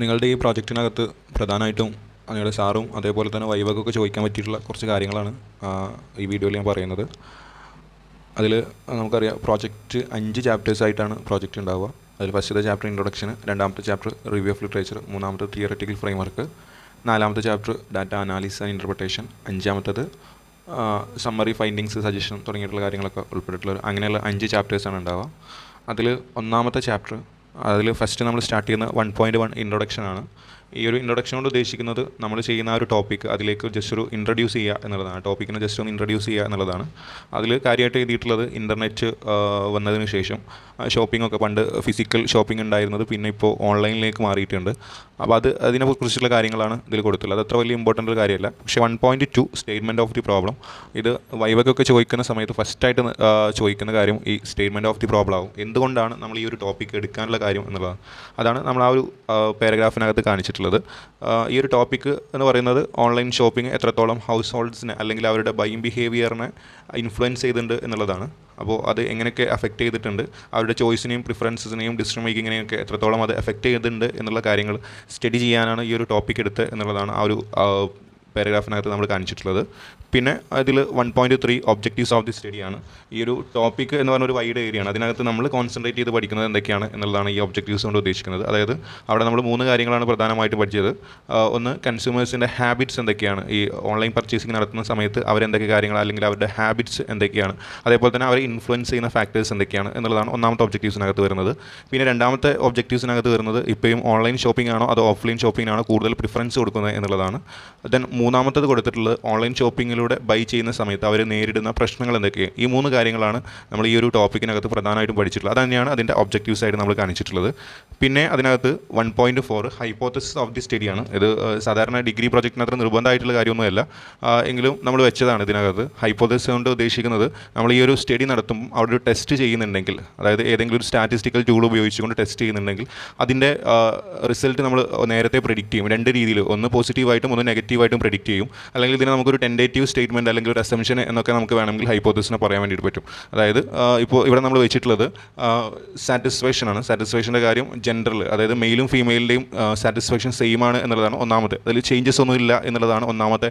നിങ്ങളുടെ ഈ പ്രോജക്റ്റിനകത്ത് പ്രധാനമായിട്ടും നിങ്ങളുടെ സാറും അതേപോലെ തന്നെ വൈവകൊക്കെ ചോദിക്കാൻ പറ്റിയിട്ടുള്ള കുറച്ച് കാര്യങ്ങളാണ് ഈ വീഡിയോയിൽ ഞാൻ പറയുന്നത്. അതിൽ നമുക്കറിയാം പ്രോജക്റ്റ് 5 ചാപ്റ്റേഴ്സായിട്ടാണ് പ്രോജക്റ്റ് ഉണ്ടാവുക. അതിൽ ഫസ്റ്റത്തെ ചാപ്റ്റർ ഇൻട്രൊഡക്ഷൻ, രണ്ടാമത്തെ ചാപ്റ്റർ റിവ്യൂ ഓഫ് ലിറ്ററേച്ചർ, മൂന്നാമത്തെ തിയററ്റിക്കൽ ഫ്രെയിംവർക്ക്, നാലാമത്തെ chapter data analysis and interpretation, അഞ്ചാമത്തത് സമ്മറി ഫൈൻഡിങ്സ് സജഷൻ തുടങ്ങിയിട്ടുള്ള കാര്യങ്ങളൊക്കെ ഉൾപ്പെട്ടിട്ടുള്ള അങ്ങനെയുള്ള 5 ചാപ്റ്റേഴ്സാണ് ഉണ്ടാവുക. അതിൽ ഒന്നാമത്തെ ചാപ്റ്റർ, അതിൽ ഫസ്റ്റ് നമ്മൾ സ്റ്റാർട്ട് ചെയ്യുന്ന 1.1 ഇൻട്രൊഡക്ഷനാണ്. ഈ ഒരു ഇൻട്രൊഡക്ഷൻ കൊണ്ട് ഉദ്ദേശിക്കുന്നത് നമ്മൾ ചെയ്യുന്ന ആ ഒരു ടോപ്പിക്ക് അതിലേക്ക് ജസ്റ്റ് ഒരു ഇൻട്രൊഡ്യൂസ് ചെയ്യുക എന്നുള്ളതാണ്. ടോപ്പിക്കിനെ ജസ്റ്റ് ഒന്ന് ഇൻട്രൊഡ്യൂസ് ചെയ്യുക എന്നുള്ളതാണ്. അതിൽ കാര്യമായിട്ട് എഴുതിയിട്ടുള്ളത് ഇൻ്റർനെറ്റ് വന്നതിന് ശേഷം ഷോപ്പിംഗ് ഒക്കെ പണ്ട് ഫിസിക്കൽ ഷോപ്പിംഗ് ഉണ്ടായിരുന്നത് പിന്നെ ഇപ്പോൾ ഓൺലൈനിലേക്ക് മാറിയിട്ടുണ്ട്. അപ്പോൾ അതിനെക്കുറിച്ചുള്ള കാര്യങ്ങളാണ് ഇതിൽ കൊടുത്തുള്ളത്. അത് അത്ര വലിയ ഇമ്പോർട്ടൻ്റ് ഒരു കാര്യമല്ല. പക്ഷേ 1.2 സ്റ്റേറ്റ്മെൻറ്റ് ഓഫ് ദി പ്രോബ്ലം, ഇത് വൈവകൊക്കെ ചോദിക്കുന്ന സമയത്ത് ഫസ്റ്റായിട്ട് ചോദിക്കുന്ന കാര്യം ഈ സ്റ്റേറ്റ്മെൻറ്റ് ഓഫ് ദി പ്രോബ്ലം ആവും. എന്തുകൊണ്ടാണ് നമ്മൾ ഈ ഒരു ടോപ്പിക്ക് എടുക്കാനുള്ള കാര്യം എന്നുള്ളതാണ്. അതാണ് നമ്മൾ ആ ഒരു പാരഗ്രാഫിനകത്ത് കാണിച്ചിട്ടുള്ളത്. ഈ ഒരു ടോപ്പിക്ക് എന്ന് പറയുന്നത് ഓൺലൈൻ ഷോപ്പിംഗ് എത്രത്തോളം ഹൗസ് ഹോൾഡ്സിനെ അല്ലെങ്കിൽ അവരുടെ ബൈയിങ് ബിഹേവിയറിനെ ഇൻഫ്ലുവൻസ് ചെയ്തിട്ടുണ്ട് എന്നുള്ളതാണ്. അപ്പോൾ അത് എങ്ങനെയൊക്കെ അഫക്റ്റ് ചെയ്തിട്ടുണ്ട്, അവരുടെ ചോയ്സിനെയും പ്രിഫറൻസിനെയും ഡിസിഷൻ മേക്കിങ്ങിനെയൊക്കെ എത്രത്തോളം അത് എഫക്റ്റ് ചെയ്തിട്ടുണ്ട് എന്നുള്ള കാര്യങ്ങൾ സ്റ്റഡി ചെയ്യാനാണ് ഈ ഒരു ടോപ്പിക്ക് എടുത്ത് എന്നുള്ളതാണ് ആ ഒരു പാരഗ്രാഫിനകത്ത് നമ്മൾ കാണിച്ചിട്ടുള്ളത്. പിന്നെ അതിൽ 1.3 ഒബ്ജക്റ്റീവ്സ് ഓഫ് ദി സ്റ്റഡിയാണ്. ഈ ഒരു ടോപ്പിക്ക് എന്ന് പറഞ്ഞ ഒരു വൈഡ് ഏരിയയാണ്. അതിനകത്ത് നമ്മൾ കോൺസെൻട്രേറ്റ് ചെയ്ത് പഠിക്കുന്നത് എന്തൊക്കെയാണ് എന്നുള്ളതാണ് ഈ ഒബ്ജക്റ്റീവ്സ് കൊണ്ട് ഉദ്ദേശിക്കുന്നത്. അതായത് അവിടെ നമ്മൾ 3 കാര്യങ്ങളാണ് പ്രധാനമായിട്ട് പഠിച്ചത്. ഒന്ന്, കൺസ്യൂമേഴ്സിൻ്റെ ഹാബിറ്റ്സ് എന്തൊക്കെയാണ്, ഈ ഓൺലൈൻ പർച്ചേസിംഗ് നടത്തുന്ന സമയത്ത് അവരെന്തൊക്കെ കാര്യങ്ങൾ അല്ലെങ്കിൽ അവരുടെ ഹാബിറ്റ്സ് എന്തൊക്കെയാണ്, അതേപോലെ തന്നെ അവരെ ഇൻഫ്ലുവൻസ് ചെയ്യുന്ന ഫാക്ടേഴ്സ് എന്തൊക്കെയാണ് എന്നുള്ളതാണ് ഒന്നാമത്തെ ഒബ്ജക്റ്റീവ്സിനകത്ത് വരുന്നത്. പിന്നെ രണ്ടാമത്തെ ഒബ്ജക്റ്റീവ്സിനകത്ത് വരുന്നത് ഇപ്പോഴും ഓൺലൈൻ ഷോപ്പിംഗ് ആണോ അതോ ഓഫ്ലൈൻ ഷോപ്പിംഗ് ആണോ കൂടുതൽ പ്രിഫറൻസ് കൊടുക്കുന്നത് എന്നുള്ളതാണ്. ദെൻ മൂന്നാമത്തത് കൊടുത്തിട്ടുള്ളത് ഓൺലൈൻ ഷോപ്പിങ്ങിലൂടെ ബൈ ചെയ്യുന്ന സമയത്ത് അവർ നേരിടുന്ന പ്രശ്നങ്ങൾ എന്തൊക്കെയാണ്. ഈ 3 കാര്യങ്ങളാണ് നമ്മൾ ഈ ഒരു ടോപ്പിക്കിനകത്ത് പ്രധാനമായിട്ടും പഠിച്ചിട്ടുള്ളത്. അത് തന്നെയാണ് അതിൻ്റെ ഒബ്ജക്റ്റീവ്സ് ആയിട്ട് നമ്മൾ കാണിച്ചിട്ടുള്ളത്. പിന്നെ അതിനകത്ത് 1.4 ഹൈപ്പോത്തസിസ് ഓഫ് ദി സ്റ്റഡിയാണ്. ഇത് സാധാരണ ഡിഗ്രി പ്രോജക്റ്റിനകത്ത് നിർബന്ധമായിട്ടുള്ള കാര്യമൊന്നുമല്ല, എങ്കിലും നമ്മൾ വെച്ചതാണ് ഇതിനകത്ത്. ഹൈപ്പോത്തസിസ് കൊണ്ട് ഉദ്ദേശിക്കുന്നത് നമ്മൾ ഈ ഒരു സ്റ്റഡി നടത്തുമ്പോൾ അവിടെ ഒരു ടെസ്റ്റ് ചെയ്യുന്നുണ്ടെങ്കിൽ, അതായത് ഏതെങ്കിലും ഒരു സ്റ്റാറ്റിസ്റ്റിക്കൽ ടൂൾ ഉപയോഗിച്ചുകൊണ്ട് ടെസ്റ്റ് ചെയ്യുന്നുണ്ടെങ്കിൽ അതിൻ്റെ റിസൾട്ട് നമ്മൾ നേരത്തെ പ്രെഡിക്റ്റ് ചെയ്യും. 2 രീതിയിൽ, ഒന്ന് പോസിറ്റീവായിട്ടും ഒന്ന് നെഗറ്റീവായിട്ടും പ്രെഡിക്റ്റ് ചെയ്യും. അല്ലെങ്കിൽ ഇതിനെ നമുക്കൊരു ടെൻഡേറ്റീവ് സ്റ്റേറ്റ്മെൻറ്റ് അല്ലെങ്കിൽ ഒരു അസംഷൻ എന്നൊക്കെ നമുക്ക് വേണമെങ്കിൽ ഹൈപ്പോത്തസിസിനെ പറയാൻ വേണ്ടിയിട്ട് പറ്റും. അതായത് ഇപ്പോൾ ഇവിടെ നമ്മൾ വെച്ചിട്ടുള്ളത് സാറ്റിസ്ഫാക്ഷനാണ്. സാറ്റിസ്ഫാക്ഷൻ്റെ കാര്യം ജെൻഡറിൽ, അതായത് മെയിലും ഫീമെയിലിൻ്റെയും സാറ്റിസ്ഫാക്ഷൻ സെയിം ആണ് എന്നുള്ളതാണ് ഒന്നാമത്തെ. അതിൽ ചേഞ്ചസ് ഒന്നുമില്ല എന്നുള്ളതാണ് ഒന്നാമത്തെ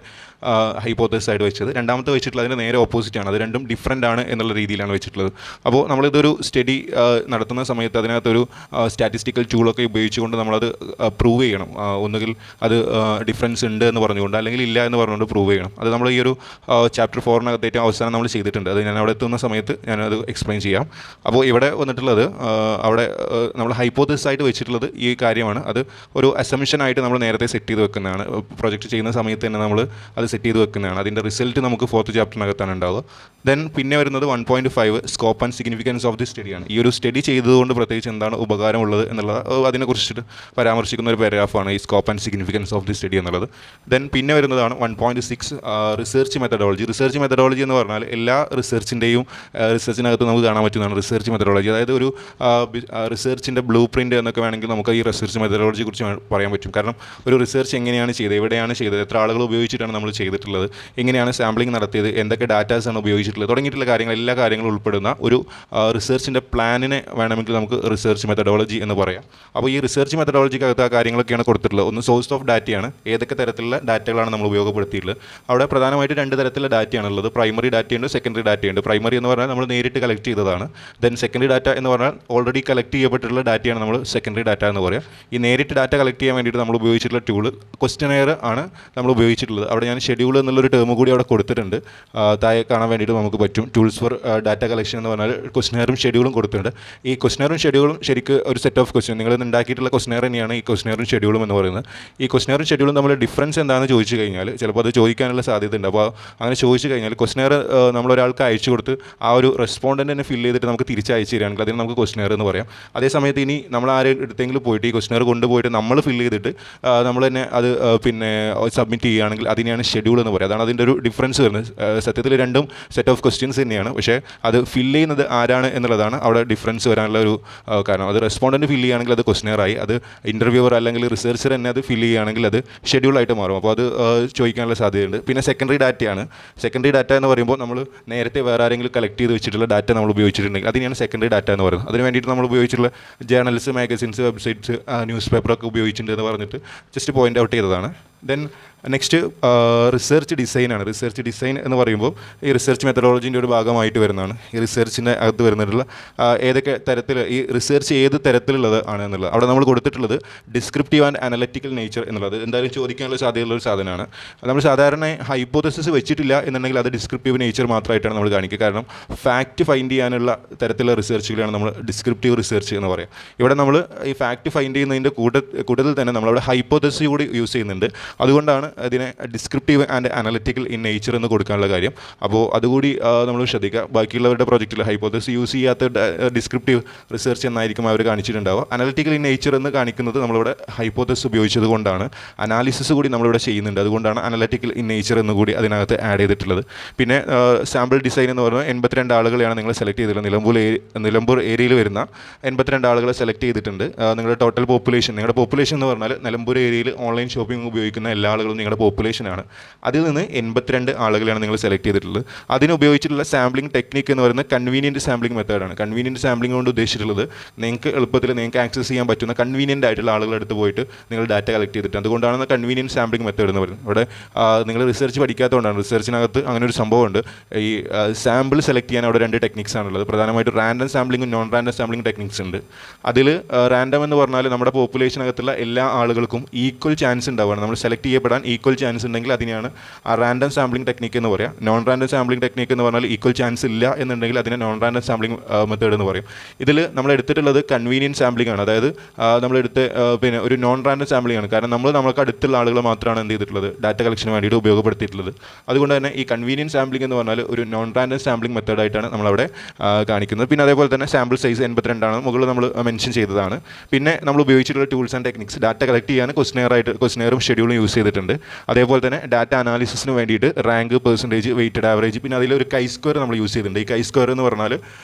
ഹൈപ്പോത്തസിസ് ആയിട്ട് വെച്ചത്. രണ്ടാമത്തെ വെച്ചിട്ടുള്ളത് അതിൻ്റെ നേരെ ഓപ്പോസിറ്റ് ആണ്. അത് രണ്ടും ഡിഫറൻ്റ് ആണ് എന്നുള്ള രീതിയിലാണ് വെച്ചിട്ടുള്ളത്. അപ്പോൾ നമ്മളിതൊരു സ്റ്റഡി നടത്തുന്ന സമയത്ത് അതിനകത്തൊരു സ്റ്റാറ്റിസ്റ്റിക്കൽ ടൂളൊക്കെ ഉപയോഗിച്ചുകൊണ്ട് നമ്മളത് പ്രൂവ് ചെയ്യണം. ഒന്നുകിൽ അത് ഡിഫറൻസ് ഉണ്ട് എന്ന് പറഞ്ഞുകൊണ്ട് അല്ലെങ്കിൽ ഇല്ല എന്ന് പറഞ്ഞുകൊണ്ട് പ്രൂവ് ചെയ്യണം. അത് നമ്മൾ ഈ ഒരു ചാപ്റ്റർ 4 ഏറ്റവും അവസാനം നമ്മൾ ചെയ്തിട്ടുണ്ട്. അത് ഞാൻ അവിടെ എത്തുന്ന സമയത്ത് ഞാനത് എക്സ്പ്ലെയിൻ ചെയ്യാം. അപ്പോൾ ഇവിടെ വന്നിട്ടുള്ളത് അവിടെ നമ്മൾ ഹൈപ്പോത്തസിസ് ആയിട്ട് വെച്ചിട്ടുള്ളത് ഈ കാര്യമാണ്. അത് ഒരു അസംഷനായിട്ട് നമ്മൾ നേരത്തെ സെറ്റ് ചെയ്ത് വെക്കുന്നതാണ്. പ്രൊജക്റ്റ് ചെയ്യുന്ന സമയത്ത് തന്നെ നമ്മൾ അത് സെറ്റ് ചെയ്ത് വെക്കുന്നതാണ്. അതിൻ്റെ റിസൾട്ട് നമുക്ക് 4th ചാപ്റ്ററിനകത്താണ് ഉണ്ടാവുക. ദെൻ പിന്നെ വരുന്നത് 1.5 scope and significance of the സ്റ്റഡിയാണ്. ഈ ഒരു സ്റ്റഡി ചെയ്തതുകൊണ്ട് പ്രത്യേകിച്ച് എന്താണ് ഉപകാരമുള്ളത് എന്നുള്ളത് അതിനെക്കുറിച്ചിട്ട് പരാമർശിക്കുന്ന ഒരു പാരഗ്രാഫാണ് ഈ scope and significance of the study എന്നുള്ളത്. ദെൻ പിന്നെ വരുന്നതാണ് 1.6 റിസർച്ച് മെത്തഡോളജി. റിസർച്ച് മെത്തഡോളജി എന്ന് പറഞ്ഞാൽ എല്ലാ റിസർച്ചിനകത്ത് നമുക്ക് കാണാൻ പറ്റുന്നതാണ് റിസർച്ച് മെത്തഡോളജി. അതായത് ഒരു റിസർച്ചിൻ്റെ ബ്ലൂ പ്രിൻ്റ് എന്നൊക്കെ വേണമെങ്കിൽ നമുക്ക് ഈ റിസർച്ച് മെത്തഡോളജിയെ കുറിച്ച് പറയാൻ പറ്റും. കാരണം ഒരു റിസർച്ച് എങ്ങനെയാണ് ചെയ്തത്, എവിടെയാണ് ചെയ്തത്, എത്ര ആളുകൾ ഉപയോഗിച്ചിട്ടാണ് നമ്മൾ ചെയ്തിട്ടുള്ളത്, എങ്ങനെയാണ് സാമ്പിളിംഗ് നടത്തിയത്, എന്തൊക്കെ ഡാറ്റാസാണ് ഉപയോഗിച്ചിട്ടുള്ളത് തുടങ്ങിയിട്ടുള്ള കാര്യങ്ങൾ, എല്ലാ കാര്യങ്ങളും ഉൾപ്പെടുന്ന ഒരു റിസർച്ചിൻ്റെ പ്ലാനിനെ വേണമെങ്കിൽ നമുക്ക് റിസർച്ച് മെത്തഡോളജി എന്ന് പറയാം. അപ്പോൾ ഈ റിസർച്ച് മെത്തഡോളജിക്കകത്ത് ആ കാര്യങ്ങളൊക്കെയാണ് കൊടുത്തിട്ടുള്ളത്. ഒന്ന് സോഴ്സ് ഓഫ് ഡാറ്റയാണ്, ഏതൊക്കെ തരത്തിലുള്ള ഡാറ്റകളാണ് നമ്മൾ ഉപയോഗപ്പെടുത്തിയിട്ടുള്ളത്. അവിടെ പ്രധാനമായിട്ട് 2 തരത്തിലുള്ള ഡാറ്റയാണുള്ളത്. പ്രൈമറി ഡാറ്റയുണ്ട്, സെക്കൻഡറി ഡാറ്റയുണ്ട്. പ്രൈമറി എന്ന് പറഞ്ഞാൽ നമ്മൾ നേരിട്ട് കളക്ട് ചെയ്തതാണ്. ദെൻ സെക്കൻഡറി ഡാറ്റ എന്ന് പറഞ്ഞാൽ ഓൾറെഡി കളക്ട് ചെയ്യപ്പെട്ടിട്ടുള്ള ഡാറ്റയാണ് നമ്മൾ സെക്കൻഡറി ഡാറ്റ എന്ന് പറയാം. ഈ നേരിട്ട് ഡാറ്റ കളക്ട് ചെയ്യാൻ വേണ്ടിയിട്ട് നമ്മൾ ഉപയോഗിച്ചിട്ടുള്ള ടൂൾ ക്വസ്റ്റനെയർ ആണ് നമ്മൾ ഉപയോഗിച്ചിട്ടുള്ളത്. അവിടെ ഞാൻ ഷെഡ്യൂൾ എന്നുള്ളൊരു ടേം കൂടി അവിടെ കൊടുത്തിട്ടുണ്ട്, താഴെ കാണാൻ വേണ്ടിയിട്ട് നമുക്ക് പറ്റും. ടൂൾസ് ഫോർ ഡാറ്റ കളക്ഷൻ എന്ന് പറഞ്ഞാൽ ക്വസ്റ്റനെയറും ഷെഡ്യൂളും കൊടുത്തിട്ടുണ്ട്. ഈ ക്വസ്റ്റനെയറും ഷെഡ്യൂളും ശരിക്കും ഒരു സെറ്റ് ഓഫ് ക്വസ്റ്റൻ, നിങ്ങൾ ഉണ്ടാക്കിയിട്ടുള്ള ക്വസ്റ്റനെയർ തന്നെയാണ് ഈ ക്വസ്റ്റനെയറും ഷെഡ്യൂളും എന്ന് പറയുന്നത്. ഈ ക്വസ്റ്റനെയറും ഷെഡ്യൂളും തമ്മിൽ ഡിഫറൻസ് എന്താണെന്ന് ചോദിച്ചു കഴിഞ്ഞാൽ ചിലപ്പോൾ അത് ചോദിക്കാനുള്ള സാധ്യതയുണ്ട്. അപ്പോൾ അങ്ങനെ ചോദിച്ചു കഴിഞ്ഞാൽ ക്വസ്റ്റനെയർ നമ്മളൊരാൾക്ക് അയച്ചു കൊടുത്ത് ആ ഒരു റെസ്പോണ്ടൻറ്റിനെ ഫില്ല് ചെയ്തിട്ട് നമുക്ക് തിരിച്ചയച്ചു തരികയാണെങ്കിൽ അതിന് നമുക്ക് ക്വസ്റ്റനെയർ എന്ന് പറയാം. അതേസമയത്ത് ഇനി നമ്മൾ ആരും എടുത്തെങ്കിലും പോയിട്ട് ഈ ക്വസ്റ്റനെയർ കൊണ്ടുപോയിട്ട് നമ്മൾ ഫില്ല് ചെയ്തിട്ട് നമ്മൾ തന്നെ അത് പിന്നെ സബ്മിറ്റ് ചെയ്യുകയാണെങ്കിൽ അതിനെയാണ് ഷെഡ്യൂൾ എന്ന് പറയുക. അതാണ് അതിൻ്റെ ഒരു ഡിഫറൻസ് വരുന്നത്. സത്യത്തിൽ രണ്ടും സെറ്റ് ഓഫ് ക്വസ്റ്റ്യൻസ് തന്നെയാണ്, പക്ഷേ അത് ഫില്ല് ചെയ്യുന്നത് ആരാണ് എന്നുള്ളതാണ് അവിടെ ഡിഫറൻസ് വരാനുള്ള ഒരു കാരണം. അത് റെസ്പോണ്ടൻറ്റ് ഫില്ല് ചെയ്യുകയാണെങ്കിൽ അത് ക്വസ്റ്റനെയറായി, അത് ഇൻ്റർവ്യൂവർ അല്ലെങ്കിൽ റിസർച്ചർ തന്നെ അത് ഫില്ല് ചെയ്യുകയാണെങ്കിൽ അത് ഷെഡ്യൂളായിട്ട് മാറും. അപ്പോൾ അത് ചോദിക്കാനുള്ള സാധ്യതയുണ്ട്. പിന്നെ സെക്കൻഡറി ഡാറ്റയാണ്. സെക്കൻഡറി ഡാറ്റ എന്ന് പറയുമ്പോൾ നമ്മൾ നേരത്തെ വേറെ ആരെങ്കിലും കളക്ട് ചെയ്ത് വെച്ചിട്ടുള്ള ഡാറ്റ നമ്മൾ ഉപയോഗിച്ചിട്ടുണ്ടെങ്കിൽ അതിനെയാണ് സെക്കൻഡറി ഡാറ്റ എന്ന് പറയുന്നത്. അതിന് വേണ്ടിയിട്ട് നമ്മൾ ഉപയോഗിച്ചിട്ടുള്ള ജേർണൽസ്, മാഗസിൻസ്, വെബ്സൈറ്റ്സ്, ന്യൂസ് പേപ്പറൊക്കെ ഉപയോഗിച്ചിട്ടുണ്ട് എന്ന് പറഞ്ഞിട്ട് ജസ്റ്റ് പോയിൻ്റ് ഔട്ട് ചെയ്തതാണ്. ദെൻ നെക്സ്റ്റ് റിസർച്ച് ഡിസൈനാണ്. റിസർച്ച് ഡിസൈൻ എന്ന് പറയുമ്പോൾ ഈ റിസർച്ച് മെത്തഡോളജീൻ്റെ ഒരു ഭാഗമായിട്ട് വരുന്നതാണ്. ഈ റിസർച്ചിൻ്റെ അകത്ത് വരുന്നിട്ടുള്ള ഏതൊക്കെ തരത്തിൽ ഈ റിസർച്ച് ഏത് തരത്തിലുള്ളത് ആണ് എന്നുള്ളത് അവിടെ നമ്മൾ കൊടുത്തിട്ടുള്ളത് ഡിസ്ക്രിപ്റ്റീവ് ആൻഡ് അനലറ്റിക്കൽ നേച്ചർ എന്നുള്ളത് എന്തായാലും ചോദിക്കാനുള്ള സാധ്യതയുള്ള ഒരു സാധനമാണ്. നമ്മൾ സാധാരണ ഹൈപ്പോത്തസിസ് വെച്ചിട്ടില്ല എന്നുണ്ടെങ്കിൽ അത് ഡിസ്ക്രിപ്റ്റീവ് നേച്ചർ മാത്രമായിട്ടാണ് നമ്മൾ കാണിക്കുക. കാരണം ഫാക്റ്റ് ഫൈൻഡ് ചെയ്യാനുള്ള തരത്തിലുള്ള റിസർച്ചുകളാണ് നമ്മൾ ഡിസ്ക്രിപ്റ്റീവ് റിസർച്ച് എന്ന് പറയുക. ഇവിടെ നമ്മൾ ഈ ഫാക്റ്റ് ഫൈൻഡ് ചെയ്യുന്നതിൻ്റെ കൂട്ടത്തിൽ തന്നെ നമ്മളവിടെ ഹൈപ്പോത്തസിസ് കൂടി യൂസ് ചെയ്യുന്നുണ്ട്. അതുകൊണ്ടാണ് അതിനെ descriptive and analytical in nature എന്ന് കൊടുക്കാനുള്ള കാര്യം. അപ്പോൾ അതുകൂടി നമ്മൾ ശ്രദ്ധിക്കുക. ബാക്കിയുള്ളവരുടെ പ്രോജക്റ്റിൽ ഹൈപ്പോത്തസിസ് യൂസ് ചെയ്യാത്ത ഡിസ്ക്രിപ്റ്റീവ് റിസർച്ച് എന്നായിരിക്കും അവർ കാണിച്ചിട്ടുണ്ടാവുക. അനലറ്റിക്കൽ ഇൻ നേച്ചർ എന്ന് കാണിക്കുന്നത് നമ്മളിവിടെ ഹൈപ്പോത്തസിസ് ഉപയോഗിച്ചത് കൊണ്ടാണ്. അനാലിസിസ് കൂടി നമ്മളിവിടെ ചെയ്യുന്നുണ്ട്. അതുകൊണ്ടാണ് അനലറ്റിക്കൽ ഇൻ നേച്ചർ എന്ന് കൂടി അതിനകത്ത് ആഡ് ചെയ്തിട്ടുള്ളത്. പിന്നെ സാമ്പിൾ ഡിസൈൻ എന്ന് പറയുന്നത് 82 ആളുകളെയാണ് നിങ്ങൾ സെലക്ട് ചെയ്തിട്ടുള്ളത്. നിലമ്പൂർ ഏരിയയിൽ വരുന്ന 82 ആളുകളെ സെലക്ട് ചെയ്തിട്ടുണ്ട്. നിങ്ങളുടെ ടോട്ടൽ പോപ്പുലേഷൻ എന്ന് പറഞ്ഞാൽ നിലമ്പൂർ ഏരിയയിൽ ഓൺലൈൻ ഷോപ്പിംഗ് ഉപയോഗിക്കുന്ന എല്ലാ ആളുകളും നിങ്ങളുടെ പോപ്പുലേഷനാണ്. അതിൽ നിന്ന് 82 ആളുകളെയാണ് നിങ്ങൾ സെലക്ട് ചെയ്തിട്ടുള്ളത്. അതിന് ഉപയോഗിച്ചിട്ടുള്ള സാമ്പിളിംഗ് ടെക്നിക്ക് എന്ന് പറയുന്നത് കൺവീനിയൻറ്റ് സാമ്പിളിംഗ് മെത്തേഡാണ്. കൺവീനിയൻറ്റ് സാമ്പിളിംഗ് കൊണ്ട് ഉദ്ദേശിച്ചിട്ടുള്ളത് നിങ്ങൾക്ക് എളുപ്പത്തിൽ നിങ്ങൾക്ക് ആക്സസ് ചെയ്യാൻ പറ്റുന്ന കൺവീനിയൻ്റ് ആയിട്ടുള്ള ആളുകളുടെ അടുത്ത് പോയിട്ട് നിങ്ങൾ ഡാറ്റ കളക്ട് ചെയ്തിട്ട് അതുകൊണ്ടാണ് കൺവീനിയൻറ്റ് സാമ്പിളിംഗ് മെത്തേഡ് എന്ന് പറയുന്നത്. ഇവിടെ നിങ്ങൾ റിസർച്ച് പഠിക്കാത്തതുകൊണ്ടാണ്. റിസർച്ചിനകത്ത് അങ്ങനെ ഒരു സംഭവമുണ്ട്. ഈ സാമ്പിൾ സെലക്ട് ചെയ്യാൻ അവിടെ 2 ടെക്നിക്സ് ആണുള്ളത്. പ്രധാനമായിട്ടും റാൻഡം സാമ്പിളിങ്ങും നോൺ റാൻഡം സാമ്പിളിംഗ് ടെക്നിക്സ് ഉണ്ട്. അതിൽ റാൻഡം എന്ന് പറഞ്ഞാൽ നമ്മുടെ പോപ്പുലേഷനകത്തുള്ള എല്ലാ ആളുകൾക്കും ഈക്വൽ ചാൻസ് ഉണ്ടാവുകയാണ്. നമ്മൾ സെലക്ട് ചെയ്യപ്പെടാൻ ഈക്വൽ ചാൻസ് ഉണ്ടെങ്കിൽ അതിനെയാണ് റാൻഡം സാമ്പിളിംഗ് ടെക്നിക്ക് എന്ന് പറയാം. നോൺ റാൻഡം സാമ്പിളിംഗ് ടെക്നിക്ക് എന്ന് പറഞ്ഞാൽ ഈക്വൽ ചാൻസ് ഇല്ല എന്നുണ്ടെങ്കിൽ അതിനെ നോൺ റാൻഡം സാമ്പിളിംഗ് മെത്തേഡ് എന്ന് പറയും. ഇതിൽ നമ്മൾ എടുത്തിട്ടുള്ളത് കൺവീനിയൻറ്റ് സാമ്പിളിംഗ് ആണ്. അതായത് നമ്മളെടുത്ത് പിന്നെ ഒരു നോൺ റാൻഡം സാമ്പിളിംഗ് ആണ്. കാരണം നമുക്ക് അടുത്തുള്ള ആളുകൾ മാത്രമാണ് എന്ത് ചെയ്തിട്ടുള്ളത് ഡാറ്റ കളക്ഷന് വേണ്ടിയിട്ട് ഉപയോഗപ്പെടുത്തിയിട്ടുള്ളത്. അതുകൊണ്ട് തന്നെ ഈ കൺവീനിയൻറ്റ് സാമ്പിളിംഗ് എന്ന് പറഞ്ഞാൽ ഒരു നോൺ റാൻഡം സാമ്പിളിംഗ് മെത്തേഡായിട്ടാണ് നമ്മളവിടെ കാണിക്കുന്നത്. പിന്നെ അതേപോലെ തന്നെ സാമ്പിൾ സൈസ് 82 ആണ്. മുകളിൽ നമ്മൾ മെൻഷൻ ചെയ്തതാണ്. പിന്നെ നമ്മൾ ഉപയോഗിച്ചിട്ടുള്ള tools and techniques data collect ചെയ്യാൻ ക്വസ്റ്റനെയറും ഷെഡ്യൂളും യൂസ് ചെയ്തിട്ടുണ്ട്. അതേപോലെ തന്നെ ഡാറ്റ അനാലിസിസിന് വേണ്ടിയിട്ട് റാങ്ക്, പെർസെൻറ്റേജ്, വെയ്റ്റഡ് ആവറേജ്, പിന്നെ അതിലൊരു കൈ സ്ക്വയർ നമ്മൾ യൂസ് ചെയ്തിട്ടുണ്ട്. ഈ കൈ സ്ക്വയർ എന്ന് പറഞ്ഞാൽ